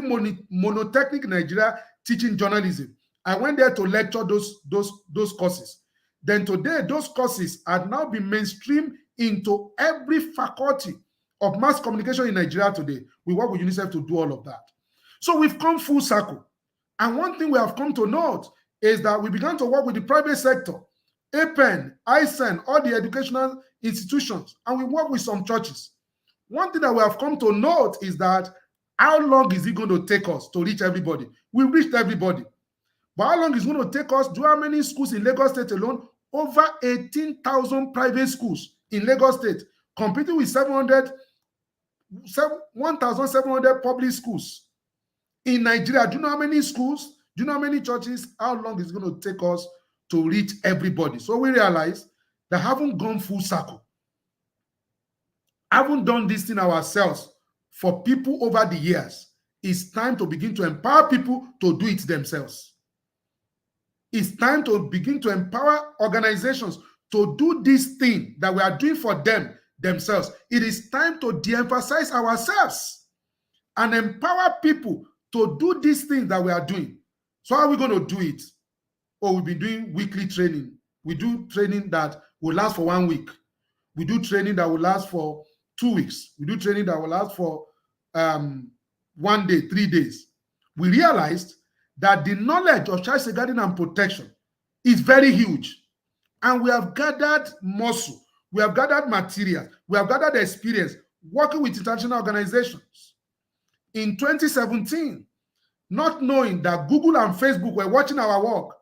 monotechnic in Nigeria teaching journalism. I went there to lecture those courses. Then today, those courses have now been mainstreamed into every faculty of mass communication in Nigeria today. We work with UNICEF to do all of that. So we've come full circle. And one thing we have come to note is that we began to work with the private sector, APEN, ISEN, all the educational institutions, and we work with some churches. One thing that we have come to note is that how long is it going to take us to reach everybody? We've reached everybody. But how long is it going to take us? Do you know how many schools in Lagos State alone? Over 18,000 private schools in Lagos State, competing with 1,700 public schools. In Nigeria, do you know how many schools? Do you know how many churches? How long is it going to take us to reach everybody? So we realize that haven't gone full circle, haven't done this thing ourselves for people over the years. It's time to begin to empower people to do it themselves. It's time to begin to empower organizations to do this thing that we are doing for them themselves. It is time to de-emphasize ourselves and empower people to do these things that we are doing. So how are we going to do it? Oh, we've been doing weekly training. We do training that will last for 1 week. We do training that will last for 2 weeks. We do training that will last for 1 day, 3 days. We realized that the knowledge of child safeguarding and protection is very huge. And we have gathered muscle, we have gathered material, we have gathered experience working with international organizations. In 2017, not knowing that Google and Facebook were watching our work,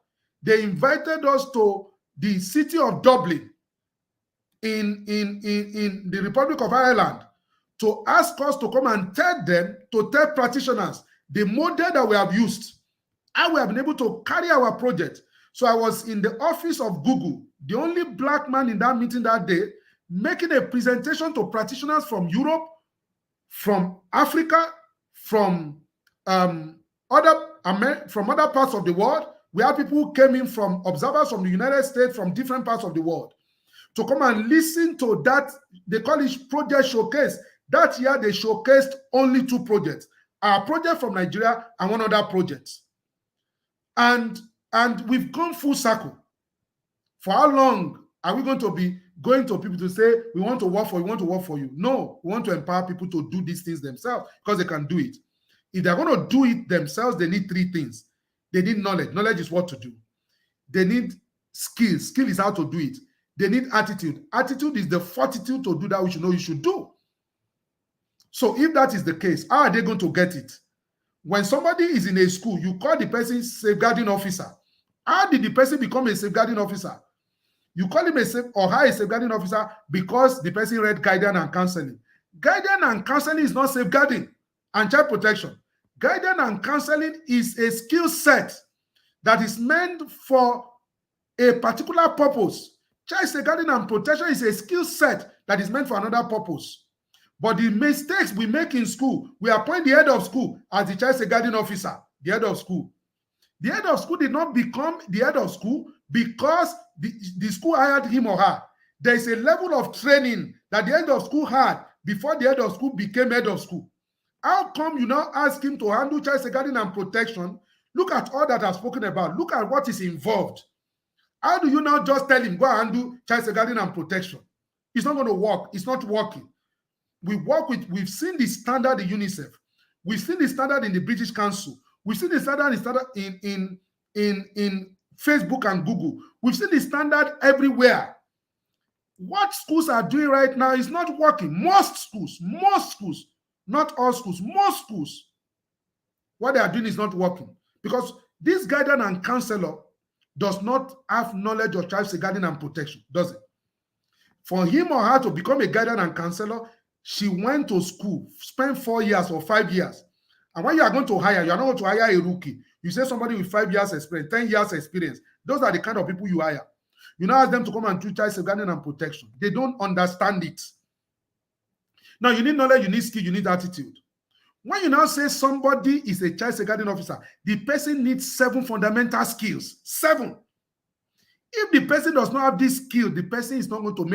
they invited us to the city of Dublin in the Republic of Ireland to ask us to come and tell practitioners the model that we have used, how we have been able to carry our project. So I was in the office of Google, the only black man in that meeting that day, making a presentation to practitioners from Europe, from Africa, from other parts of the world. We had people who came in from observers from the United States, from different parts of the world, to come and listen to that. They call it project showcase. That year they showcased only 2 projects, our project from Nigeria and one other project. And we've gone full circle. For how long are we going to be going to people to say, we want to work for you, we want to work for you? No, we want to empower people to do these things themselves because they can do it. If they're going to do it themselves, they need 3 things. They need knowledge. Knowledge is what to do. They need skill. Skill is how to do it. They need attitude. Attitude is the fortitude to do that which you know you should do. So if that is the case, how are they going to get it? When somebody is in a school, you call the person safeguarding officer. How did the person become a safeguarding officer? You call him a safeguarding officer because the person read guidance and counseling. Guidance and counseling is not safeguarding and child protection. Guidance and counseling is a skill set that is meant for a particular purpose. Child safeguarding and protection is a skill set that is meant for another purpose. But the mistakes we make in school, we appoint the head of school as the child safeguarding officer, the head of school. The head of school did not become the head of school because the school hired him or her. There is a level of training that the head of school had before the head of school became head of school. How come you now ask him to handle child safeguarding and protection? Look at all that I've spoken about. Look at what is involved. How do you now just tell him, go and do child safeguarding and protection? It's not going to work. It's not working. We've seen the standard in UNICEF. We've seen the standard in the British Council. We've seen the standard in Facebook and Google. We've seen the standard everywhere. What schools are doing right now is not working. Most schools, not all schools, most schools, what they are doing is not working because this guidance and counselor does not have knowledge of child safeguarding and protection, does it? For him or her to become a guidance and counselor, she went to school, spent 4 years or 5 years. And when you are going to hire, you are not going to hire a rookie. You say somebody with 5 years experience, 10 years experience. Those are the kind of people you hire. You now ask them to come and do child safeguarding and protection. They don't understand it. Now, you need knowledge, you need skill, you need attitude. When you now say somebody is a child safeguarding officer, the person needs 7 fundamental skills. 7. If the person does not have this skill, the person is not going to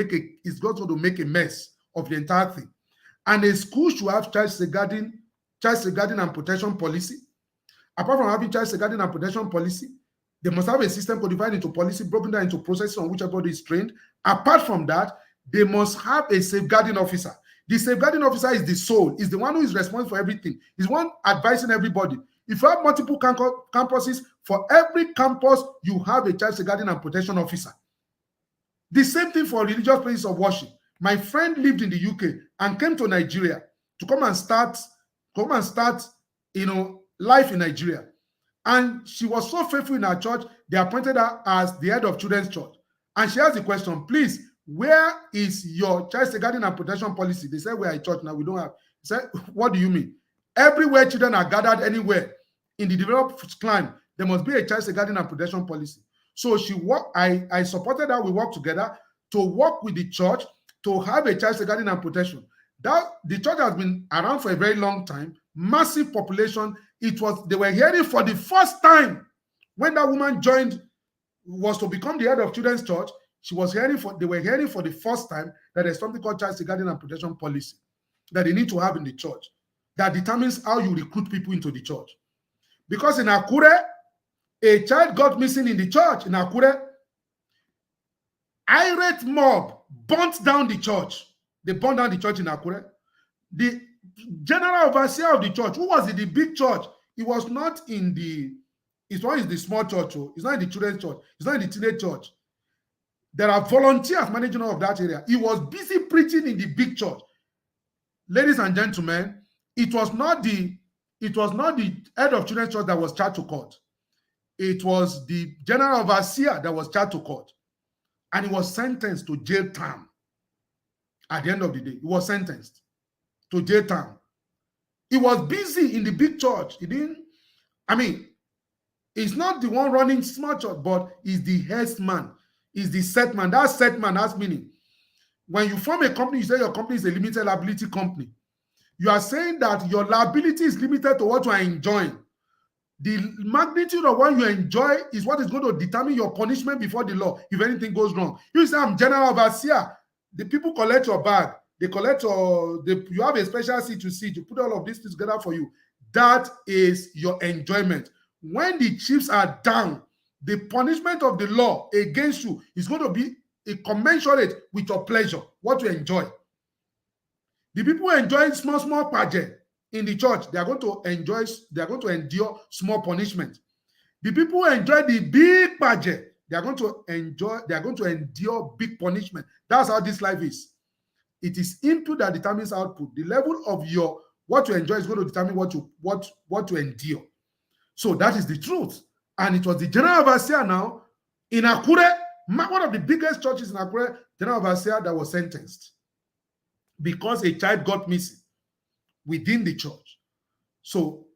make a mess of the entire thing. And a school should have child safeguarding and protection policy. Apart from having child safeguarding and protection policy, they must have a system codified into policy, broken down into processes on which everybody is trained. Apart from that, they must have a safeguarding officer. The safeguarding officer is the soul, is the one who is responsible for everything. He's one advising everybody. If you have multiple campuses, for every campus, you have a child safeguarding and protection officer. The same thing for religious places of worship. My friend lived in the UK and came to Nigeria to come and start, life in Nigeria. And she was so faithful in her church, they appointed her as the head of children's church. And she asked the question, please, where is your child safeguarding and protection policy? They said, we are a church now, we don't have. He said, what do you mean? Everywhere children are gathered anywhere in the developed climate, there must be a child safeguarding and protection policy. So I supported her, we worked together to work with the church to have a child safeguarding and protection. That the church has been around for a very long time, massive population. They were hearing for the first time when that woman was to become the head of children's church. They were hearing for the first time that there's something called child safeguarding and protection policy that they need to have in the church that determines how you recruit people into the church. Because in Akure, a child got missing in the church in Akure. Irate mob burnt down the church. They burned down the church in Akure. The general overseer of the church, who was in the big church, he was not in the, it's not in the small church, it's not in the children's church, it's not in the teenage church. There are volunteers managing all of that area. He was busy preaching in the big church. Ladies and gentlemen, it was not the head of children's church that was charged to court. It was the general overseer that was charged to court. And he was sentenced to jail term. At the end of the day, he was sentenced to jail term. He was busy in the big church. He's not the one running small church, but he's the head man. He's the set man. That set man has meaning. When you form a company, you say your company is a limited liability company. You are saying that your liability is limited to what you are enjoying. The magnitude of what you enjoy is what is going to determine your punishment before the law if anything goes wrong. You say, I'm general overseer. The people collect your bag. They collect you have a special seat to sit. You put all of these things together for you. That is your enjoyment. When the chiefs are down, the punishment of the law against you is going to be commensurate with your pleasure, what you enjoy. The people who enjoy small pageant in the church, they are going to endure small punishment. The people who enjoy the big pageant, they are going to endure big punishment. That's how this life is. It is input that determines output. The level of what you enjoy is going to determine what you endure. So that is the truth. And it was the general overseer now in Akure, one of the biggest churches in Akure, general overseer that was sentenced because a child got missing within the church. So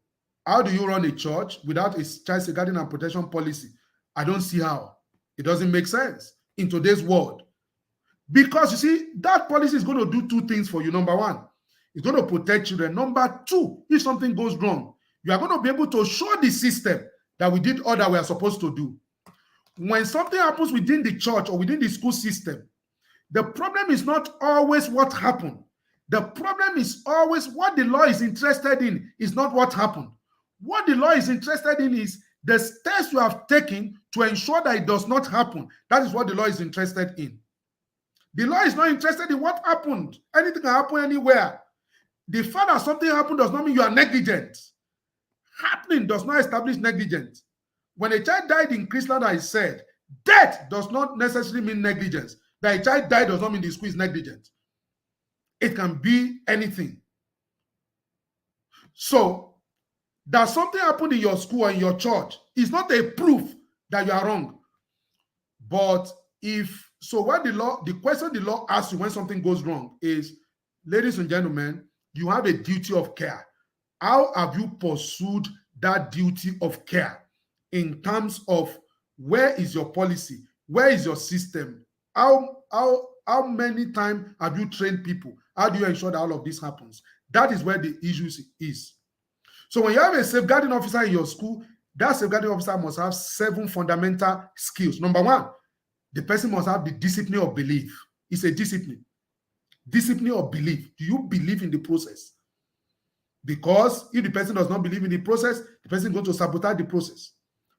how do you run a church without a child safeguarding and protection policy? I don't see how. It doesn't make sense in today's world. Because you see, that policy is going to do two things for you. Number one, it's going to protect children. Number two, if something goes wrong, you are going to be able to show the system that we did all that we are supposed to do. When something happens within the church or within the school system, the problem is not always what happened. The problem is always what the law is interested in is not what happened. What the law is interested in is the steps you have taken to ensure that it does not happen. That is what the law is interested in. The law is not interested in what happened. Anything can happen anywhere. The fact that something happened does not mean you are negligent. Happening does not establish negligence. When a child died in Christland, I said, death does not necessarily mean negligence. That a child died does not mean the school is negligent. It can be anything. So, that something happened in your school or in your church is not a proof that you are wrong. But the question the law asks you when something goes wrong is, ladies and gentlemen, you have a duty of care. How have you pursued that duty of care in terms of where is your policy? Where is your system? How many times have you trained people? How do you ensure that all of this happens? That is where the issue is. So when you have a safeguarding officer in your school, that safeguarding officer must have 7 fundamental skills. Number one, the person must have the discipline of belief. It's a discipline. Discipline of belief. Do you believe in the process? Because if the person does not believe in the process, the person is going to sabotage the process.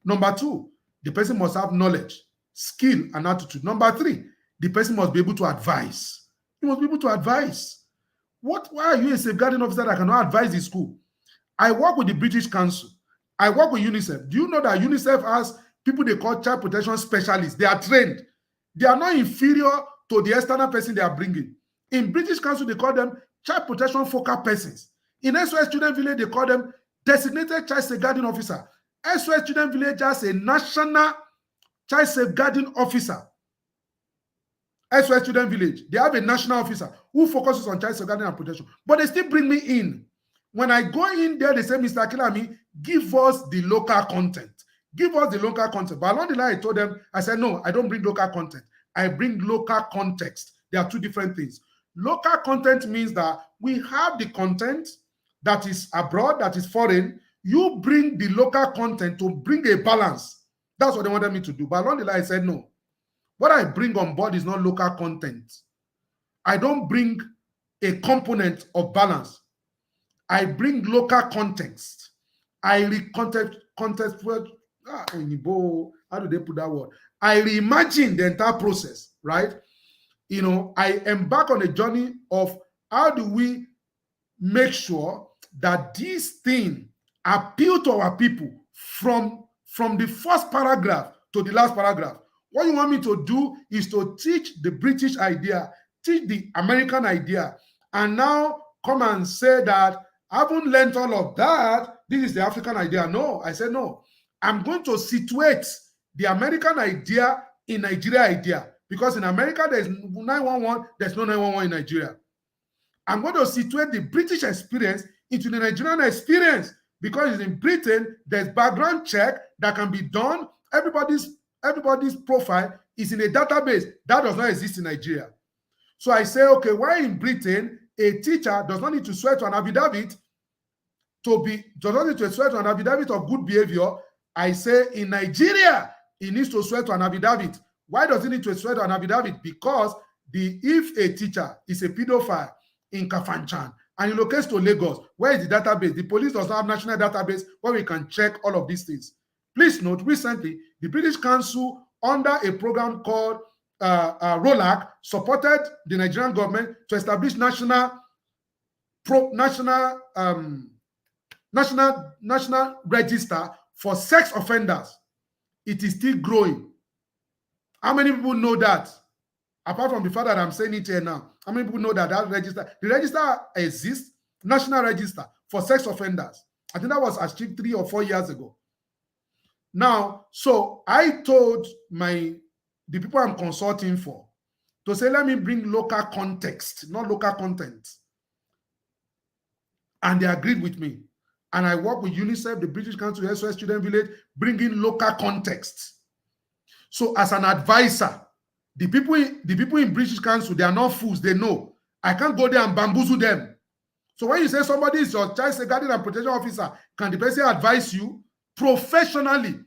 Number 2, the person must have knowledge, skill, and attitude. Number 3, the person must be able to advise. He must be able to advise. Why are you a safeguarding officer that cannot advise the school? I work with the British Council. I work with UNICEF. Do you know that UNICEF has people they call child protection specialists? They are trained. They are not inferior to the external person they are bringing. In British Council, they call them child protection focal persons. In SOS Student Village, they call them designated child safeguarding officer. SOS Student Village has a national child safeguarding officer. SOS Student Village, they have a national officer who focuses on child safeguarding and protection. But they still bring me in. When I go in there, they say, Mr. Akinlami, give us the local content. Give us the local content. But along the line, I told them, I said, no, I don't bring local content. I bring local context. There are two different things. Local content means that we have the content that is abroad, that is foreign. You bring the local content to bring a balance. That's what they wanted me to do. But along the line, I said, no. What I bring on board is not local content. I don't bring a component of balance. I bring local context. I context. How do they put that word? I reimagine the entire process, right? I embark on a journey of how do we make sure that this thing appeal to our people from the first paragraph to the last paragraph. What you want me to do is to teach the British idea, teach the American idea, and now come and say that I haven't learned all of that. This is the African idea. No, I said no. I'm going to situate the American idea in Nigeria idea, because in America there's 911, there's no 911 in Nigeria. I'm going to situate the British experience into the Nigerian experience, because in Britain there's background check that can be done. Everybody's profile is in a database that does not exist in Nigeria. So I say, okay, why in Britain a teacher does not need to swear to an affidavit of good behavior? I say in Nigeria he needs to swear to an affidavit. Why does he need to swear to an affidavit? Because if a teacher is a pedophile in Kafanchan and he locates to Lagos, where is the database? The police does not have national database where we can check all of these things. Please note, recently, the British Council, under a program called ROLAC, supported the Nigerian government to establish national register for sex offenders. It is still growing. How many people know that? Apart from the fact that I'm saying it here now, how many people know that register? The register exists, national register for sex offenders. I think that was achieved 3 or 4 years ago. Now, so I told the people I'm consulting for to say, let me bring local context, not local content. And they agreed with me. And I work with UNICEF, the British Council, SOS Student Village, bringing local context. So as an advisor, the people in British Council, they are not fools, they know. I can't go there and bamboozle them. So when you say somebody is your child safeguarding and protection officer, can the person advise you professionally?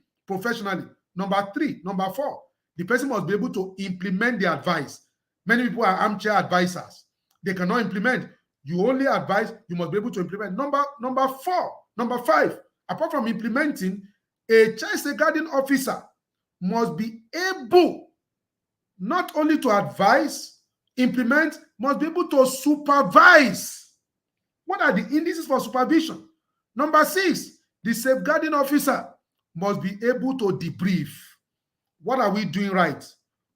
Number 4, the person must be able to implement the advice. Many people are armchair advisors. They cannot implement. You only advise, you must be able to implement. Number 5, apart from implementing, a child safeguarding officer must be able not only to advise, implement, must be able to supervise. What are the indices for supervision? Number 6, the safeguarding officer must be able to debrief. What are we doing right?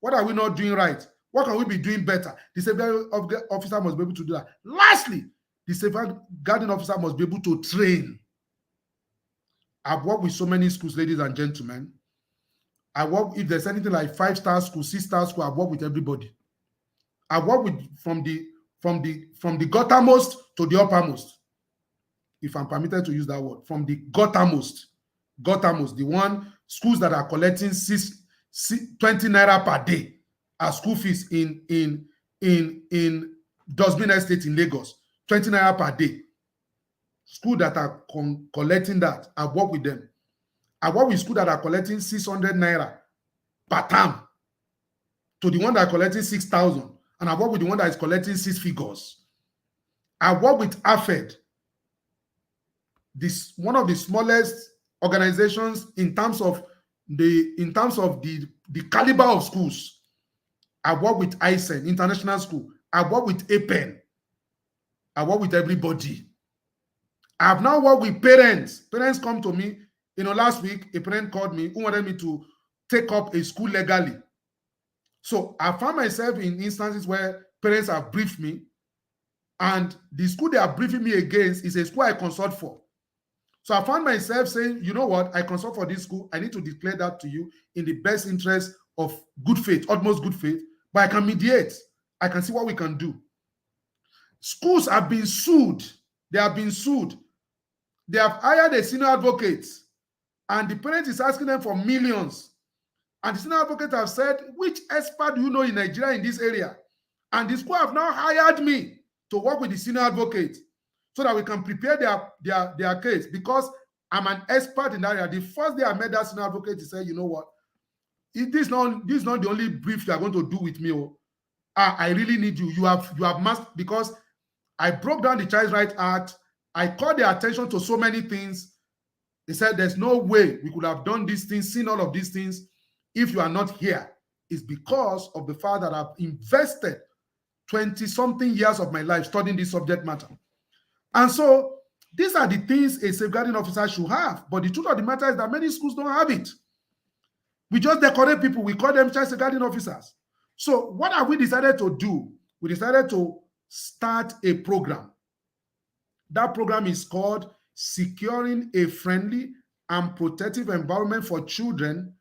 What are we not doing right? What can we be doing better? The safeguarding officer must be able to do that. Lastly, the safeguarding officer must be able to train. I've worked with so many schools, ladies and gentlemen. If there's anything like 5-star school, 6-star school, I've worked with everybody. I've worked with from the guttermost to the uppermost, if I'm permitted to use that word, from the guttermost, the one schools that are collecting 20 naira per day as school fees in Dustbin Estate in Lagos, 20 naira per day. Schools that are collecting that, I've worked with them. I work with schools that are collecting 600 naira per term to the one that are collecting 6,000. And I work with the one that is collecting 6 figures. I work with AFED, one of the smallest organizations in terms of the caliber of schools. I work with ISEN, International School. I work with APEN. I work with everybody. I have now worked with parents. Parents come to me. Last week, a parent called me who wanted me to take up a school legally. So I found myself in instances where parents have briefed me, and the school they are briefing me against is a school I consult for. So I found myself saying, you know what, I consult for this school. I need to declare that to you in the best interest of good faith, utmost good faith, but I can mediate. I can see what we can do. Schools have been sued. They have been sued. They have hired a senior advocate, and the parent is asking them for millions. And the senior advocate have said, which expert do you know in Nigeria in this area? And the school have now hired me to work with the senior advocate so that we can prepare their case, because I'm an expert in that area. The first day I met that senior advocate, he said, you know what? This is not the only brief you are going to do with me. Oh. I really need you. You have mastered, because I broke down the Child Rights Act. I called their attention to so many things. They said there's no way we could have done these things, seen all of these things, if you are not here. It's because of the fact that I've invested 20-something years of my life studying this subject matter. And so these are the things a safeguarding officer should have. But the truth of the matter is that many schools don't have it. We just decorate people. We call them child safeguarding officers. So what have we decided to do? We decided to start a program. That program is called Securing a Friendly and Protective Environment for Children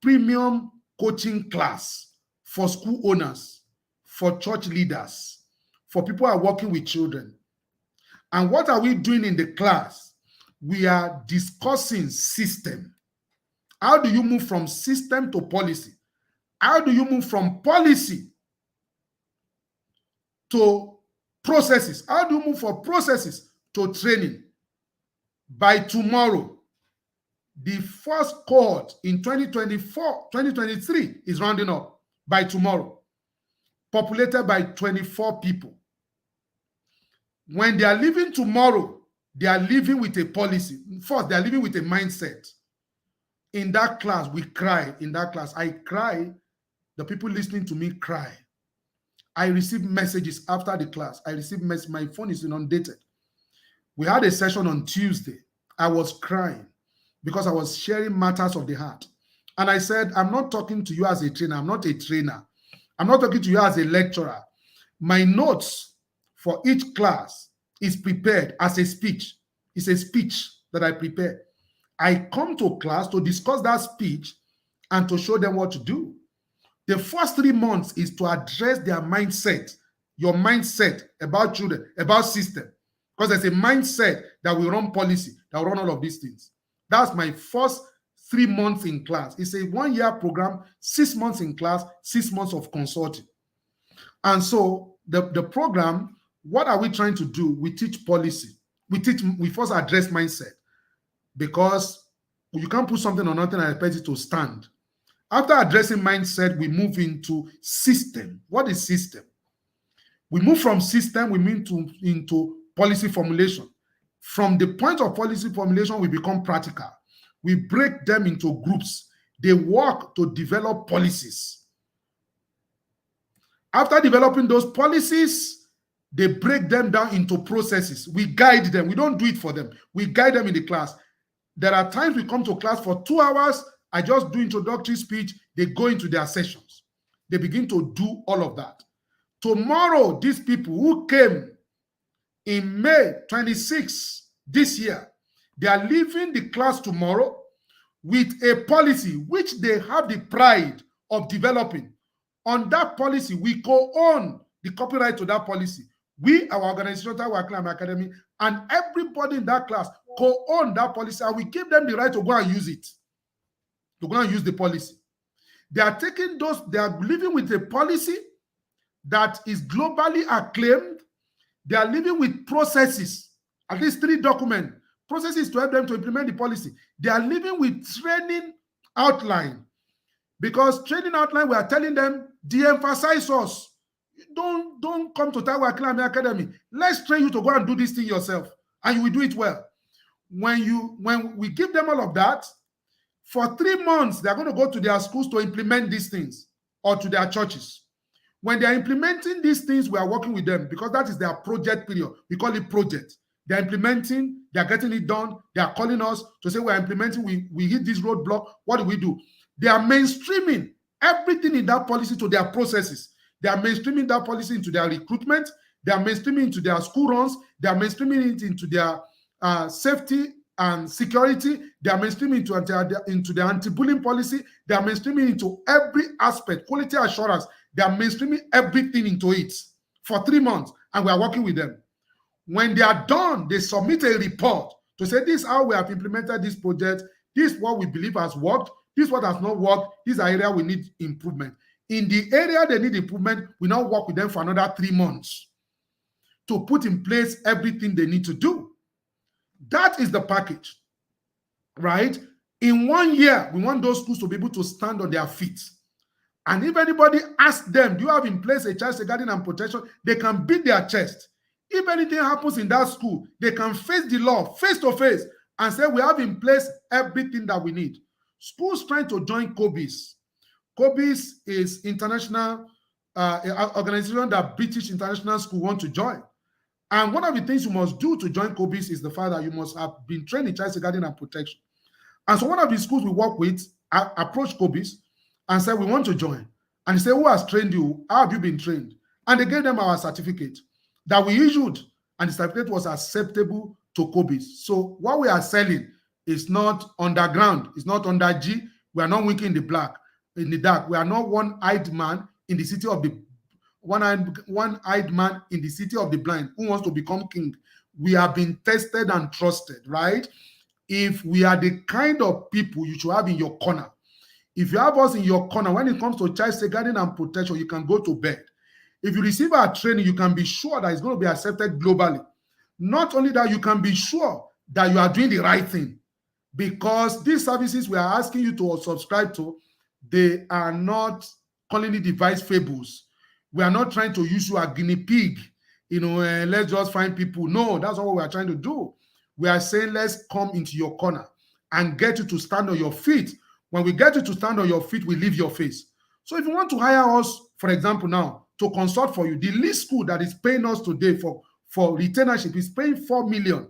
Premium Coaching Class for school owners, for church leaders, for people who are working with children. And what are we doing in the class? We are discussing system. How do you move from system to policy? How do you move from policy to processes? How do you move from processes to training? By tomorrow, the first cohort in 2023 is rounding up by tomorrow, populated by 24 people. When they are leaving tomorrow, they are leaving with a policy. First, they are leaving with a mindset. In that class, we cry. In that class, I cry. The people listening to me cry. I receive messages after the class. I receive messages. My phone is inundated. We had a session on Tuesday. I was crying because I was sharing matters of the heart. And I said, I'm not talking to you as a trainer. I'm not a trainer. I'm not talking to you as a lecturer. My notes for each class is prepared as a speech. It's a speech that I prepare. I come to class to discuss that speech and to show them what to do. The first 3 months is to address their mindset, your mindset about children, about system. Because there's a mindset that will run policy, that will run all of these things. That's my first 3 months in class. It's a 1-year program, 6 months in class, 6 months of consulting. And so the program, what are we trying to do? We teach policy. We first address mindset, because you can't put something on nothing and expect it to stand. After addressing mindset, we move into system. What is system? We move from system, we move into policy formulation. From the point of policy formulation, we become practical. We break them into groups. They work to develop policies. After developing those policies, they break them down into processes. We guide them. We don't do it for them. We guide them in the class. There are times we come to class for 2 hours. I just do introductory speech. They go into their sessions. They begin to do all of that. Tomorrow, these people who came in May 26 this year, they are leaving the class tomorrow with a policy which they have the pride of developing. On that policy, we co-own the copyright to that policy. We, our organization, Akinlami Academy, and everybody in that class co-own that policy, and we give them the right to go and use it, to go and use the policy. They are taking those, they are living with a policy that is globally acclaimed. They are living with processes, at least 3 documents, processes to help them to implement the policy. They are living with training outline, because training outline, we are telling them, de-emphasize us. Don't come to Akinlami Academy. Let's train you to go and do this thing yourself, and you will do it well. When we give them all of that, for 3 months, they're going to go to their schools to implement these things, or to their churches. When they're implementing these things, we are working with them, because that is their project period. We call it project. They're implementing, they're getting it done. They are calling us to say, we're implementing, we hit this roadblock. What do? They are mainstreaming everything in that policy to their processes. They are mainstreaming that policy into their recruitment. They are mainstreaming into their school runs. They are mainstreaming it into their safety and security. They are mainstreaming into their anti-bullying policy. They are mainstreaming into every aspect, quality assurance. They are mainstreaming everything into it for 3 months, and we are working with them. When they are done, they submit a report to say, this is how we have implemented this project. This is what we believe has worked. This is what has not worked. This area we need improvement. In the area they need improvement, we now work with them for another 3 months to put in place everything they need to do. That is the package, right? In 1 year, we want those schools to be able to stand on their feet. And if anybody asks them, do you have in place a child safeguarding and protection, they can beat their chest. If anything happens in that school, they can face the law face to face and say, we have in place everything that we need. Schools trying to join COBIS. COBIS is international organization that British international school want to join. And one of the things you must do to join COBIS is the fact that you must have been trained in child safeguarding and protection. And so one of the schools we work with approached COBIS and said, we want to join. And he said, who has trained you? How have you been trained? And they gave them our certificate that we issued, and the certificate was acceptable to COBIS. So what we are selling is not underground. It's not under G. We are not winking in the dark. We are not one-eyed man in the city of the one-eyed man in the city of the blind who wants to become king. We have been tested and trusted, right? If we are the kind of people you should have in your corner, if you have us in your corner, when it comes to child safeguarding and protection, you can go to bed. If you receive our training, you can be sure that it's going to be accepted globally. Not only that, you can be sure that you are doing the right thing, because these services we are asking you to subscribe to, they are not cunningly devised fables. We are not trying to use you as guinea pig, let's just find people. No, that's not what we are trying to do. We are saying, let's come into your corner and get you to stand on your feet. When we get you to stand on your feet, we leave your face. So if you want to hire us, for example, now to consult for you, the least school that is paying us today for retainership is paying 4 million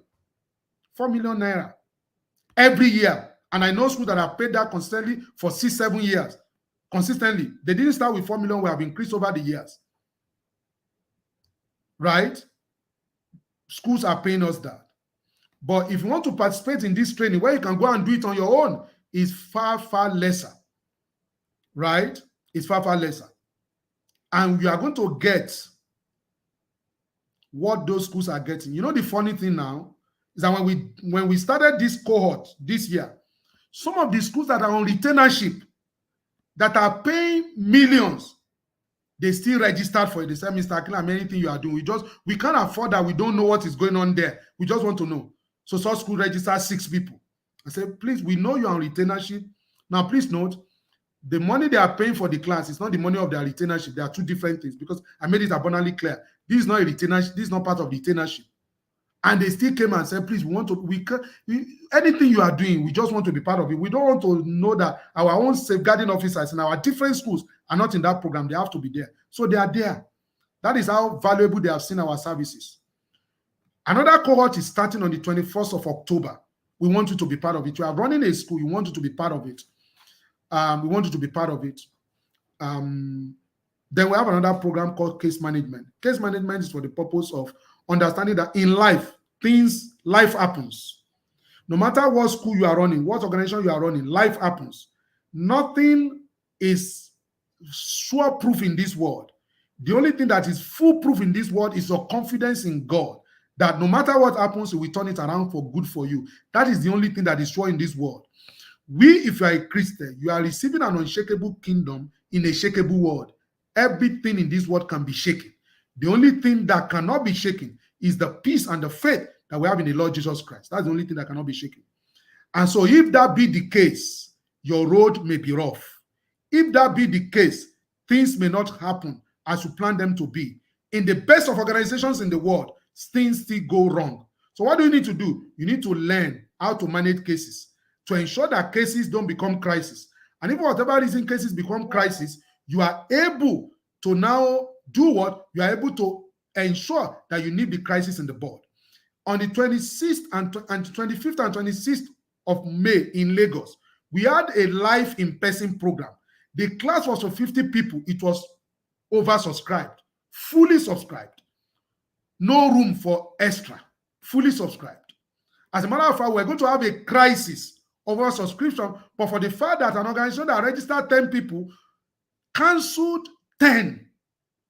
naira every year. And I know schools that have paid that consistently for 6-7 years. Consistently. They didn't start with 4 million, we have increased over the years. Right? Schools are paying us that. But if you want to participate in this training where you can go and do it on your own, is far, far lesser. Right? It's far, far lesser. And you are going to get what those schools are getting. You know, the funny thing now is that when we started this cohort this year, some of the schools that are on retainership, that are paying millions, they still registered for it. They said, Mr. Akinlami, anything you are doing, we can't afford that. We don't know what is going on there. We just want to know. So some school registered 6 people. I said, please, we know you're on retainership. Now, please note, the money they are paying for the class is not the money of their retainership. They are two different things, because I made it abundantly clear. This is not a retainership. This is not part of retainership. And they still came and said, please, anything you are doing, we just want to be part of it. We don't want to know that our own safeguarding officers in our different schools are not in that program. They have to be there. So they are there. That is how valuable they have seen our services. Another cohort is starting on the 21st of October. We want you to be part of it. You are running a school. You want you to be part of it. We want you to be part of it. Then we have another program called case management. Case management is for the purpose of understanding that in life happens. No matter what school you are running, what organization you are running, life happens. Nothing is sure-proof in this world. The only thing that is foolproof in this world is your confidence in God, that no matter what happens, He will turn it around for good for you. That is the only thing that is sure in this world. If you are a Christian, you are receiving an unshakable kingdom in a shakeable world. Everything in this world can be shaken. The only thing that cannot be shaken is the peace and the faith that we have in the Lord Jesus Christ. That's the only thing that cannot be shaken. And so if that be the case, your road may be rough. If that be the case, things may not happen as you plan them to be. In the best of organizations in the world, things still go wrong. So what do you need to do? You need to learn how to manage cases to ensure that cases don't become crisis. And if for whatever reason cases become crisis, you are able to now do what? You are able to ensure that you nip the crisis in the bud. On the 26th and 25th and 26th of May in Lagos, we had a live in-person program. The class was for 50 people. It was oversubscribed, fully subscribed. No room for extra, fully subscribed. As a matter of fact, we're going to have a crisis over subscription, but for the fact that an organization that registered 10 people canceled 10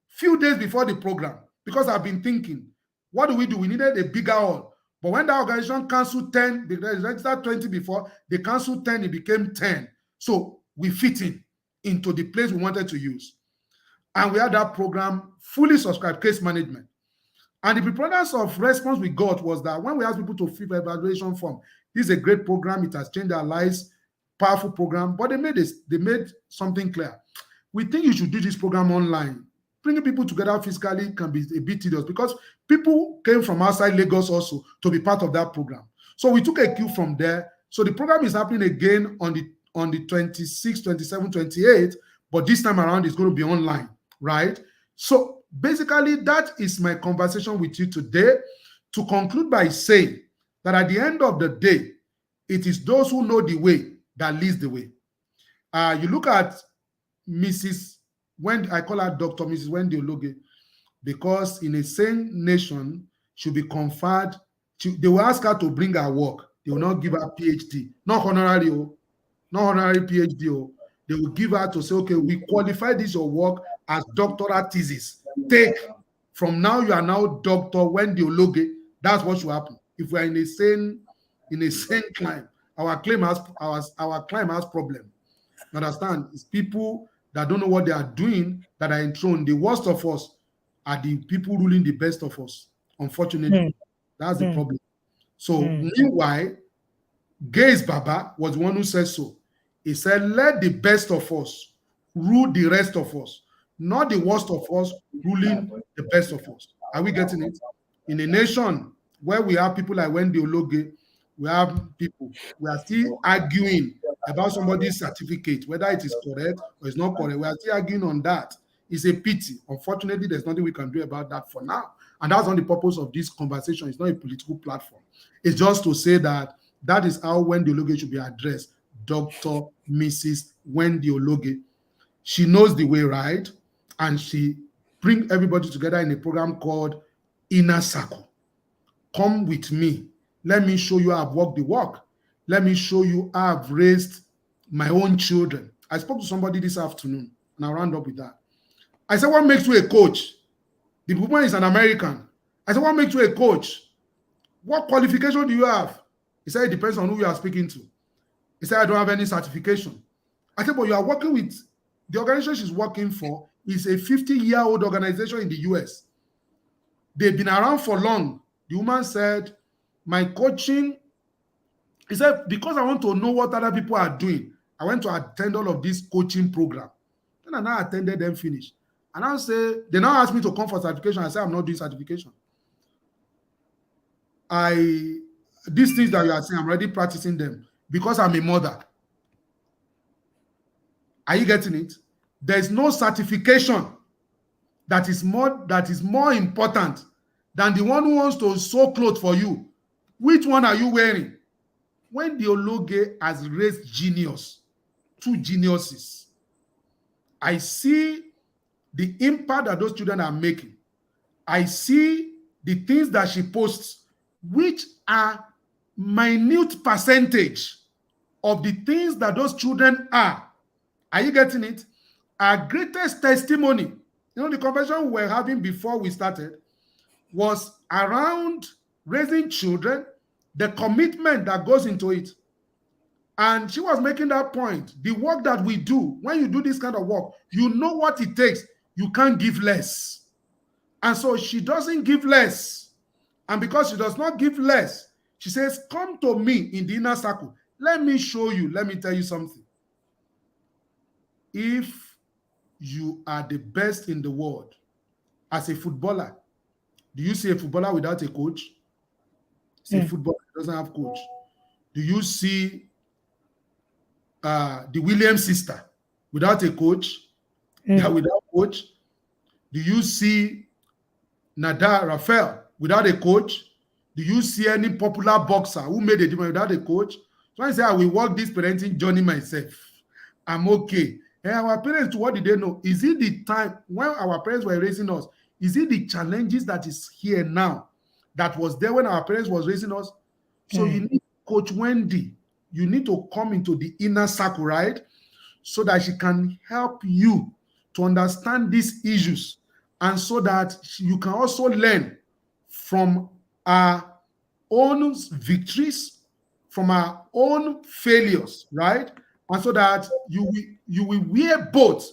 few days before the program, because I've been thinking, what do? We needed a bigger hall. But when the organization canceled 10, they registered 20 before, they canceled 10, it became 10. So we fit into the place we wanted to use. And we had that program fully subscribed, case management. And the preponderance of response we got was that when we asked people to fill the evaluation form, this is a great program, it has changed their lives, powerful program, but they made something clear. We think you should do this program online. Bringing people together physically can be a bit tedious because people came from outside Lagos also to be part of that program. So we took a cue from there. So the program is happening again on the 26th, 27th, 28th, but this time around it's going to be online, right? So basically, that is my conversation with you today, to conclude by saying that at the end of the day, it is those who know the way that leads the way. You look at Mrs. Wendy, I call her Dr. Mrs. Wendy Ologe, because in a sane nation, she'll be conferred. They will ask her to bring her work. They will not give her PhD, not honorary, not honorary PhD. They will give her to say, okay, we qualify this your work as doctoral thesis. Take from now, you are now Dr. Wendy Ologe. That's what should happen. If we are in a sane climb, our claim has problem. You understand? It's people that don't know what they are doing that are enthroned. The worst of us are the people ruling the best of us. Unfortunately, that's the problem. So meanwhile, Gaze Baba was the one who said so. He said, let the best of us rule the rest of us, not the worst of us ruling the best of us. Are we getting it? In a nation where we have people like Wendy Ologe, we are still arguing about somebody's certificate, whether it is correct or it's not correct. We are still arguing on that. It's a pity. Unfortunately, there's nothing we can do about that for now. And that's not the purpose of this conversation. It's not a political platform. It's just to say that that is how Wendy Ologe should be addressed. Dr. Mrs. Wendy Ologe. She knows the way, right? And she brings everybody together in a program called Inner Circle. Come with me. Let me show you how I've walked the walk. Let me show you how I've raised my own children. I spoke to somebody this afternoon, and I'll round up with that. I said, what makes you a coach? The woman is an American. I said, what makes you a coach? What qualification do you have? He said, it depends on who you are speaking to. He said, I don't have any certification. I said, but you are working with, the organization she's working for is a 50-year-old organization in the US. They've been around for long. The woman said, my coaching, he said, because I want to know what other people are doing, I went to attend all of this coaching program. Then I now attended them, finished. And I say, they now asked me to come for certification. I said, I'm not doing certification. These things that you are saying, I'm already practicing them because I'm a mother. Are you getting it? There's no certification that is more important than the one who wants to sew clothes for you. Which one are you wearing? When the Ologe has raised genius, 2 geniuses, I see the impact that those children are making. I see the things that she posts, which are minute percentage of the things that those children are. Are you getting it? Our greatest testimony, the conversation we were having before we started was around raising children, the commitment that goes into it. And she was making that point. The work that we do, when you do this kind of work, you know what it takes. You can't give less. And so she doesn't give less. And because she does not give less, she says, come to me in the inner circle. Let me show you. Let me tell you something. If you are the best in the world as a footballer, do you see a footballer without a coach? See a footballer doesn't have coach. Do you see the Williams sister without a coach? They are without coach. Do you see Nadal, Rafael without a coach? Do you see any popular boxer who made a difference without a coach? So I say, I will walk this parenting journey myself. I'm okay. And our parents, what did they know? Is it the time when our parents were raising us? Is it the challenges that is here now that was there when our parents was raising us? So you need Coach Wendy. You need to come into the inner circle, right? So that she can help you to understand these issues and so that you can also learn from our own victories, from our own failures, right? and so that you will wear both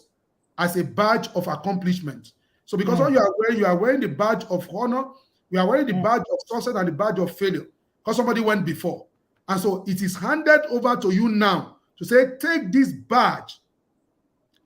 as a badge of accomplishment. So because Mm, when you are wearing the badge of honor, you are wearing the mm, badge of success and the badge of failure because somebody went before. And so it is handed over to you now to say, take this badge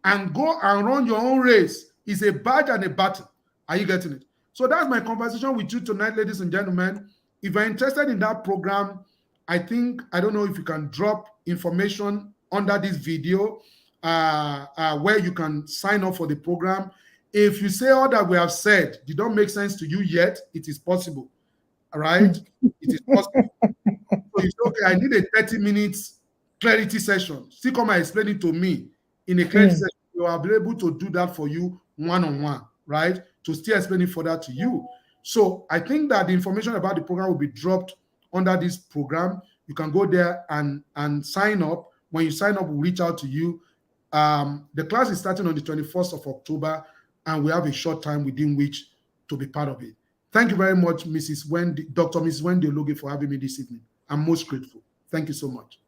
and go and run your own race. Is a badge and a battle. Are you getting it? So that's my conversation with you tonight, ladies and gentlemen. If you're interested in that program, I don't know if you can drop information under this video where you can sign up for the program. If you say all that we have said did not make sense to you yet, it is possible. All right? mm, It is possible. So you say, okay, I need a 30 minutes clarity session. Still come and explain it to me in a clarity mm. session. You will be able to do that for you one-on-one, right? To still explain it further to you. So I think that the information about the program will be dropped under this program. You can go there and sign up. When you sign up, we'll reach out to you. The class is starting on the 21st of October, and we have a short time within which to be part of it. Thank you very much, Dr. Mrs. Wendy Ologe, for having me this evening. I'm most grateful. Thank you so much.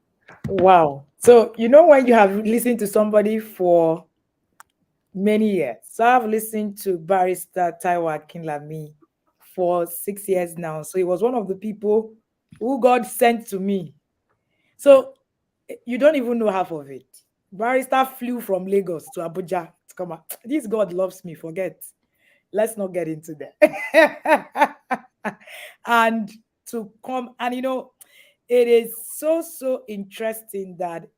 Wow. So, you know, when you have listened to somebody for many years, so I've listened to Barrister Taiwo Akinlami for 6 years now. So he was one of the people who God sent to me. So you don't even know half of it. Barrister flew from Lagos to Abuja to come out. This God loves me, forget. Let's not get into that. And to come, and you know, it is so interesting that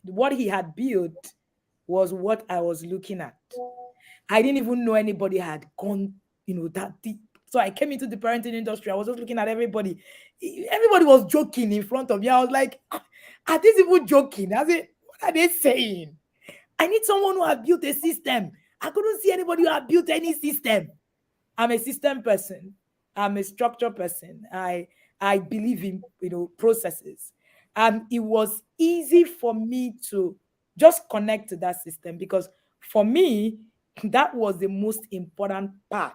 what he had built was what I was looking at. I didn't even know anybody had gone, that deep. So I came into the parenting industry. I was just looking at everybody. Everybody was joking in front of me. I was like, are these people joking? I said, what are they saying? I need someone who has built a system. I couldn't see anybody who had built any system. I'm a system person. I'm a structure person. I believe in processes. And it was easy for me to just connect to that system because for me, that was the most important part,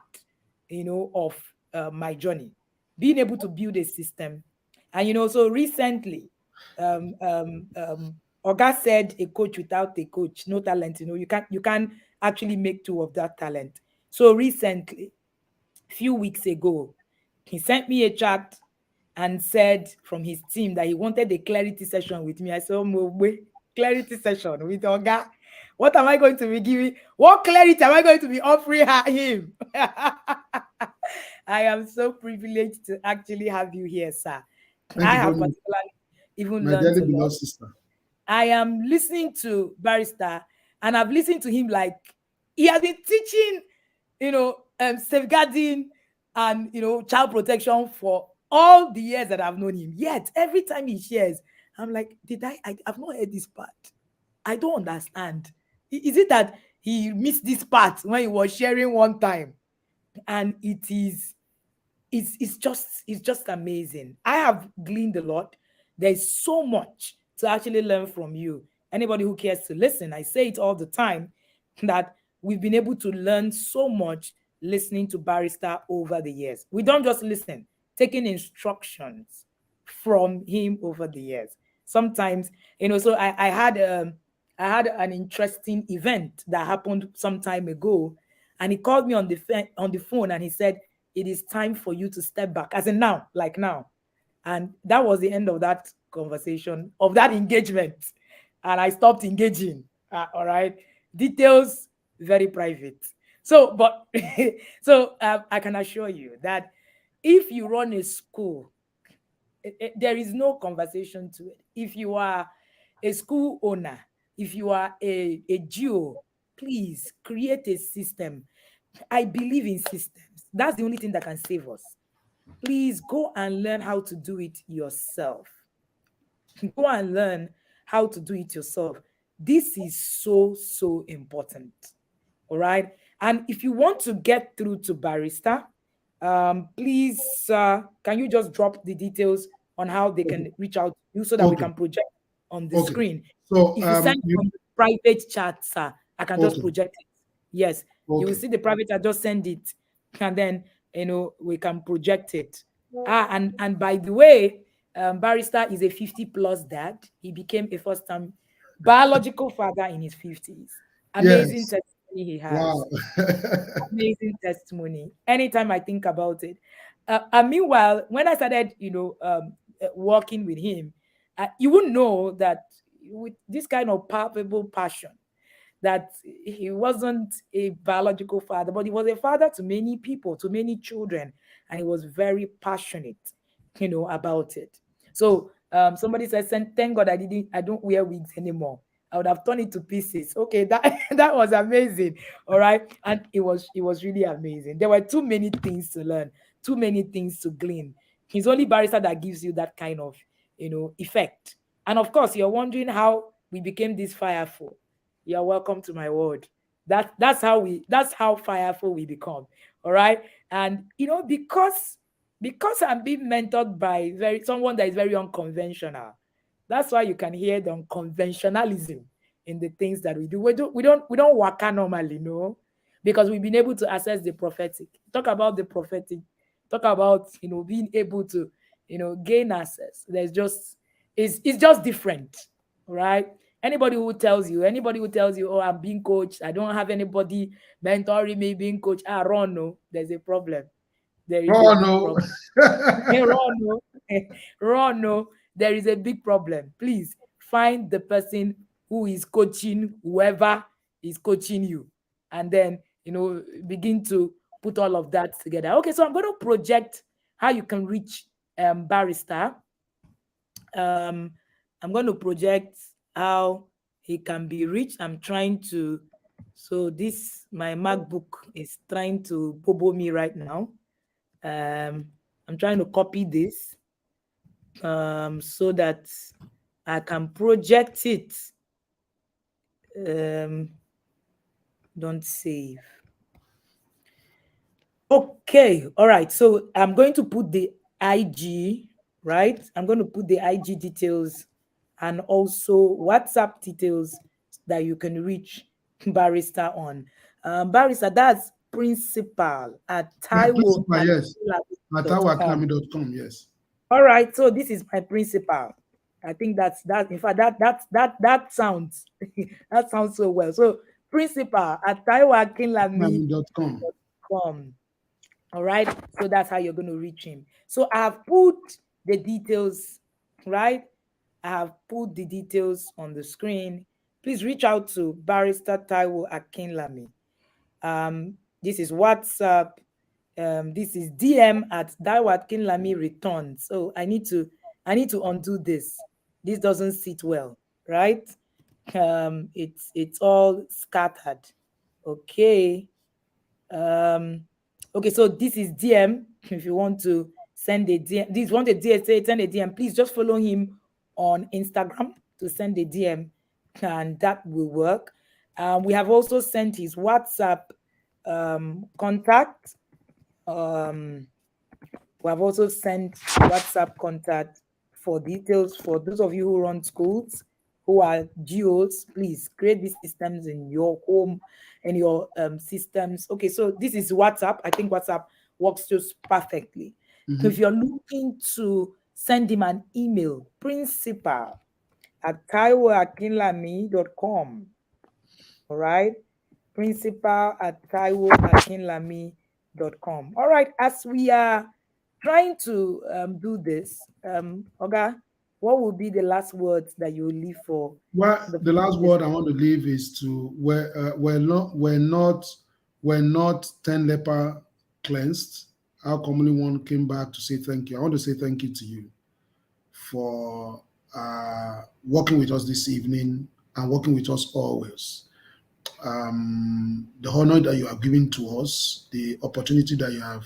of my journey. Being able to build a system. And so recently, Oga said a coach without a coach, no talent. You can't actually make two of that talent. So recently, few weeks ago, he sent me a chat and said from his team that he wanted a clarity session with me. I said, oh, wait, clarity session with Oga. What am I going to be giving? What clarity am I going to be offering him? I am so privileged to actually have you here, sir. Thank I you very have much, particularly even my learned dearly a lot. beloved sister. I am listening to Barrister and I've listened to him like he has been teaching, safeguarding and, child protection for all the years that I've known him. Yet, every time he shares, I'm like, I've not heard this part. I don't understand. Is it that he missed this part when he was sharing one time? And it's just amazing. I have gleaned a lot. There's so much to actually learn from you. Anybody who cares to listen, I say it all the time that we've been able to learn so much listening to Barrister over the years. We don't just listen, taking instructions from him over the years. Sometimes, so I had an interesting event that happened some time ago, and he called me on the phone and he said, it is time for you to step back, as in now, like now. And that was the end of that conversation, of that engagement. And I stopped engaging. All right. Details, very private. So, but I can assure you that if you run a school, there is no conversation to it. If you are a school owner, if you are a geo, please create a system. I believe in systems. That's the only thing that can save us. Please go and learn how to do it yourself. Go and learn how to do it yourself. This is so important. All right. And if you want to get through to Barrister, please, can you just drop the details on how they Okay. can reach out to you so that we Okay. can project on the Okay. screen? So If you send it on the private chat, sir, I can just okay. project it. Yes, you will Okay. see the private chat, just send it, and then we can project it. And by the way, Barrister is a 50 plus dad. He became a first time biological father in his 50s. Amazing Yes. testimony he Wow. has. Amazing testimony. Anytime I think about it. And meanwhile, when I started, working with him, you wouldn't know that with this kind of palpable passion, that he wasn't a biological father, but he was a father to many people, to many children, and he was very passionate, about it. So somebody said, Thank God I don't wear wigs anymore. I would have torn it to pieces." Okay, that that was amazing. All right. And it was really amazing. There were too many things to learn, too many things to glean. He's only barrister that gives you that kind of effect. And of course, you're wondering how we became this fireful. You're welcome to my world. That's how fireful we become. All right. And because I'm being mentored by very someone that is very unconventional. That's why you can hear the unconventionalism in the things that we do. We don't work normally, no, because we've been able to access the prophetic. Talk about the prophetic. Talk about being able to gain access. It's just different, right? Anybody who tells you, "Oh, I'm being coached. I don't have anybody mentoring me being coached." Run, no. There's a problem. There is a Oh big no. problem. Run, no. Run, no. There is a big problem. Please find the person who is coaching whoever is coaching you, and then begin to put all of that together. Okay, so I'm going to project how you can reach barrister. um I'm going to project how he can be reached. I'm trying to, so this my MacBook is trying to bobo me right now. um I'm trying to copy this so that I can project it. um don't save. Okay, all right. So I'm going to put the IG, right? I'm going to put the IG details and also WhatsApp details that you can reach barrister on. Barrister, that's principal at Yeah, Taiwo principal, at yes. com. Atawakami.com, yes. All right, so this is my principal. I think that's that. In fact, that sounds that sounds so well. So principal at Akinlami.com. com. All right. So that's how you're going to reach him. So I have put the details, right? I have put the details on the screen. Please reach out to Barrister Taiwo Akinlami. This is WhatsApp. This is DM at Taiwo Akinlami return. So I need to undo this. This doesn't sit well, right? It's all scattered. Okay. um okay, so this is DM. If you want to send a DM, this want a DSA, send a DM, please just follow him on Instagram to send a DM, and that will work. We have also sent his WhatsApp contact. um we have also sent WhatsApp contact for details for those of you who run schools, who are GOs. Please create these systems in your home and your systems. Okay, so this is WhatsApp. I think WhatsApp works just perfectly. If Mhm. you're looking to send him an email, principal at taiwoakinlami.com. All right. Principal at taiwoakinlami.com. All right. As we are trying to do this, Oga, what will be the last words that you will leave for Well, the the last this? word I want to leave is to we're not 10 leper cleansed. How commonly one came back to say thank you. I want to say thank you to you for working with us this evening and working with us always. The honor that you have given to us, the opportunity that you have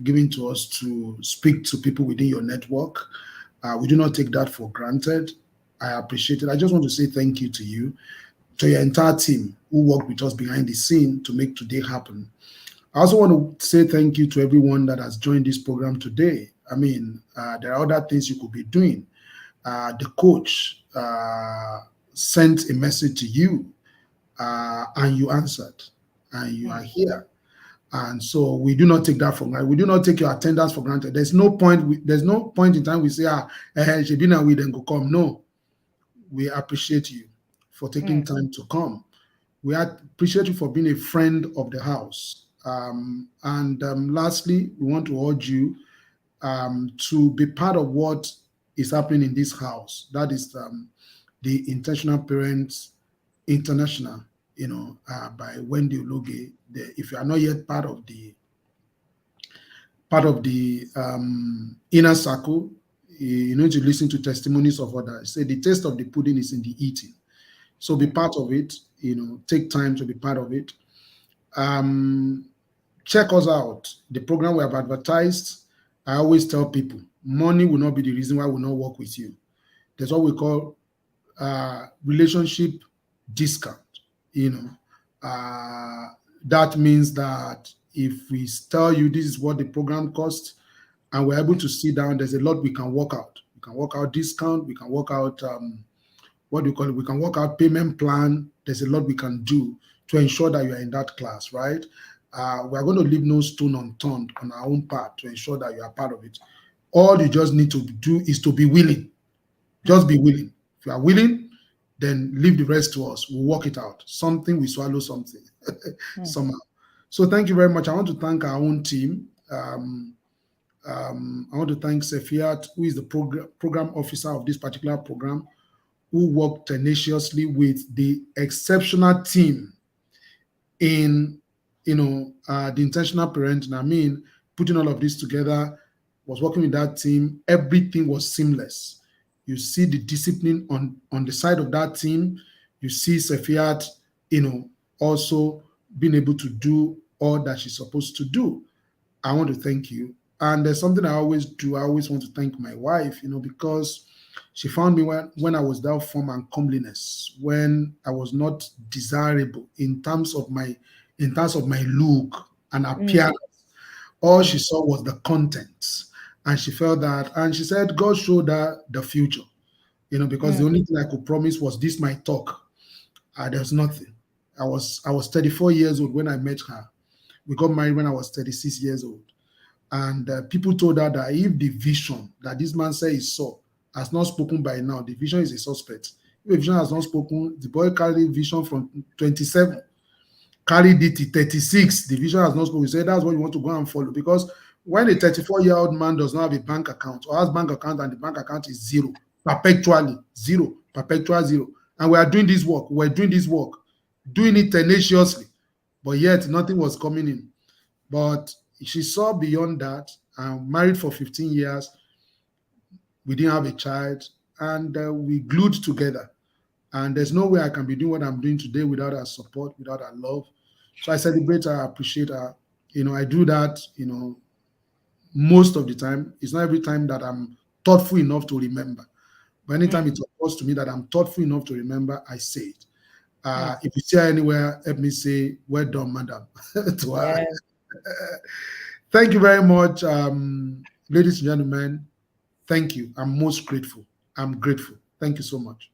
given to us to speak to people within your network. We do not take that for granted. I appreciate it. I just want to say thank you to you, to your entire team who worked with us behind the scene to make today happen. I also want to say thank you to everyone that has joined this program today. I mean, there are other things you could be doing. The coach sent a message to you and you answered, and you are Hmm. here. And so we do not take that for granted. We do not take your attendance for granted. There's no point in time we say, Shebina, we then go come. No, we appreciate you for taking Mm. time to come. We appreciate you for being a friend of the house. And lastly, we want to urge you to be part of what is happening in this house. That is the Intentional Parents International, by Wendy Ologe. If you are not yet part of the inner circle, you need to listen to testimonies of others. Say the taste of the pudding is in the eating. So be Mm. part of it. Take time to be part of it. Um, Check us out. The program we have advertised. I always tell people, money will not be the reason why we will not work with you. There's what we call relationship discount. You know, that means that if we tell you this is what the program costs, and we're able to sit down, there's a lot we can work out. We can work out discount. We can work out what do you call it? We can work out payment plan. There's a lot we can do to ensure that you are in that class, right? We are going to leave no stone unturned on our own part to ensure that you are part of it. All you just need to do is to be willing. Just be willing. If you are willing, then leave the rest to us. We'll work it out. Something we swallow something Mm. somehow. So thank you very much. I want to thank our own team. I want to thank Sefiat, who is the program officer of this particular program, who worked tenaciously with the exceptional team in the intentional parenting. I mean, putting all of this together, was working with that team. Everything was seamless. You see the discipline on the side of that team. You see Sefiat, also being able to do all that she's supposed to do. I want to thank you. And there's something I always do. I always want to thank my wife, because she found me when I was that form and comeliness, when I was not desirable in terms of my look and Mm. appearance. All she Mm. saw was the contents. And she felt that, and she said, God showed her the future, because the Mm. only thing I could promise was this my talk. There's nothing. I was 34 years old when I met her. We got married when I was 36 years old. And people told her that if the vision that this man said he saw has not spoken by now, the vision is a suspect. If the vision has not spoken, the boy carried vision from 27, carried it to 36. The vision has not spoken. He said that's what you want to go and follow. Because when a 34-year-old man does not have a bank account or has bank account and the bank account is zero, perpetually zero, perpetual zero, and we are doing this work, doing it tenaciously, but yet nothing was coming in. But she saw beyond that. I'm married for 15 years. We didn't have a child, and we glued together. And there's no way I can be doing what I'm doing today without her support, without her love. So I celebrate her, I appreciate her. I do that, most of the time. It's not every time that I'm thoughtful enough to remember. But anytime Mm. it occurs to me that I'm thoughtful enough to remember, I say it. Mm. If you see her anywhere, help me say, well done, madam, to her. Yeah. Thank you very much, ladies and gentlemen. Thank you. I'm most grateful. I'm grateful. Thank you so much.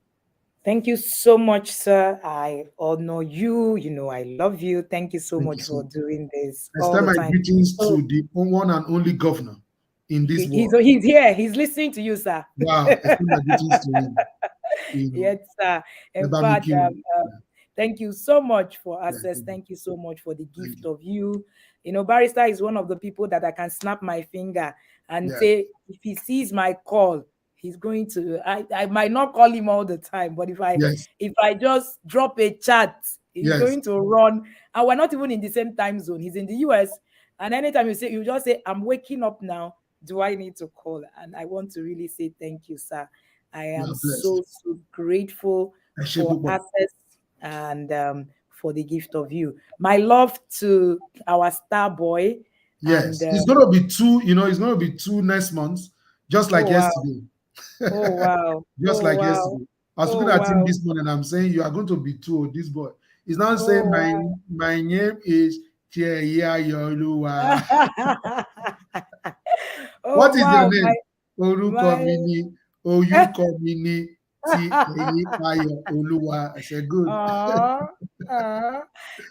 Thank you so much, sir. I honor you. You know, I love you. Thank you so Thank you much so for much. doing this I all extend the my time. greetings So to the one and only governor in this he's world. he's here. He's listening to you, sir. Wow, I extend my greetings to him. You know, Yes, sir. In never make fact, you. thank you so much for Yeah, access. Thank you so much for the thank gift you. of you. You know, Barrister is one of the people that I can snap my finger and Yeah, say, if he sees my call, he's going to. I might not call him all the time, but yes, if I just drop a chat, he's yes. going to run. And we're not even in the same time zone. He's in the US. And anytime you just say, I'm waking up now. Do I need to call? And I want to really say thank you, sir. I You am are blessed. so grateful I share for people. access and for the gift of you. My love to our star boy. And Yes, it's going to be two. It's going to be two next month, just like oh wow, yesterday. oh wow, Just oh like wow, yesterday. I was looking oh at him wow, this morning. I'm saying you are going to be two. This boy. He's now saying oh my name is Cheya Yoluwa. wow. What Oh is your wow, name? Orúkọ my mi ni Oyúkọ mi ni ti ẹ̀yin Ayọ̀ Olúwa. I said, good. Aw, aw.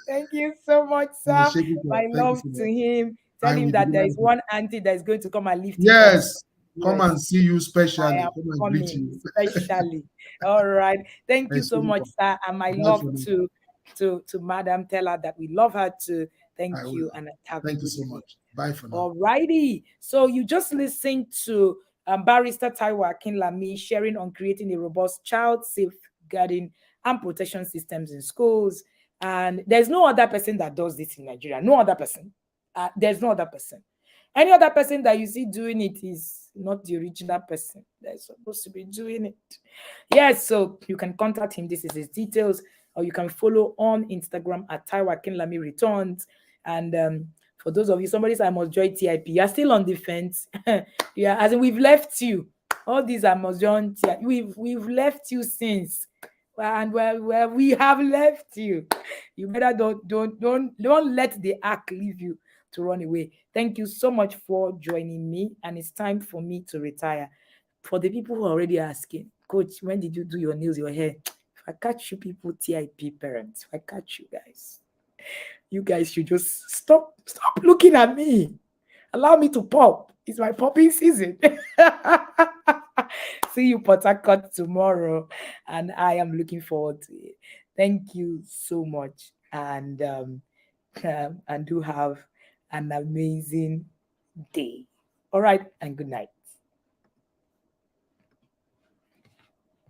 Thank you so much, And sir. shake it My up. Thank you love so to much. him. Tell I him will that do there that. is one auntie that is going to come and lift him up. Yes. come and Yes. see you I specially. am Come and greet coming, you. especially. All right. Thank you Thanks so so much, much. sir. And my Bye love for now. to Madam. Tell her that we love her too. I Thank will. you and have a Thank you good so evening. much. Bye for now. All righty. So you just listened to Barrister Taiwo Akinlami sharing on creating a robust child safeguarding and protection systems in schools. And there's no other person that does this in Nigeria. No other person. There's no other person. Any other person that you see doing it is not the original person that's supposed to be doing it. Yes, so you can contact him. This is his details, or you can follow on Instagram at Taiwo Akinlami Returns. And for those of you, somebody said I must join TIP. You're still on the fence. Yeah, as in we've left you. All these I must join TIP. We've left you since. And well, we have left you. You better don't let the ark leave you to run away. Thank you so much for joining me. And it's time for me to retire. For the people who are already asking, Coach, when did you do your nails, your hair? If I catch you people, TIP parents, if I catch you guys should just stop looking at me. Allow me to pop. It's my popping season. See you Port Harcourt tomorrow, and I am looking forward to it. Thank you so much, and do have an amazing day. All right, and good night.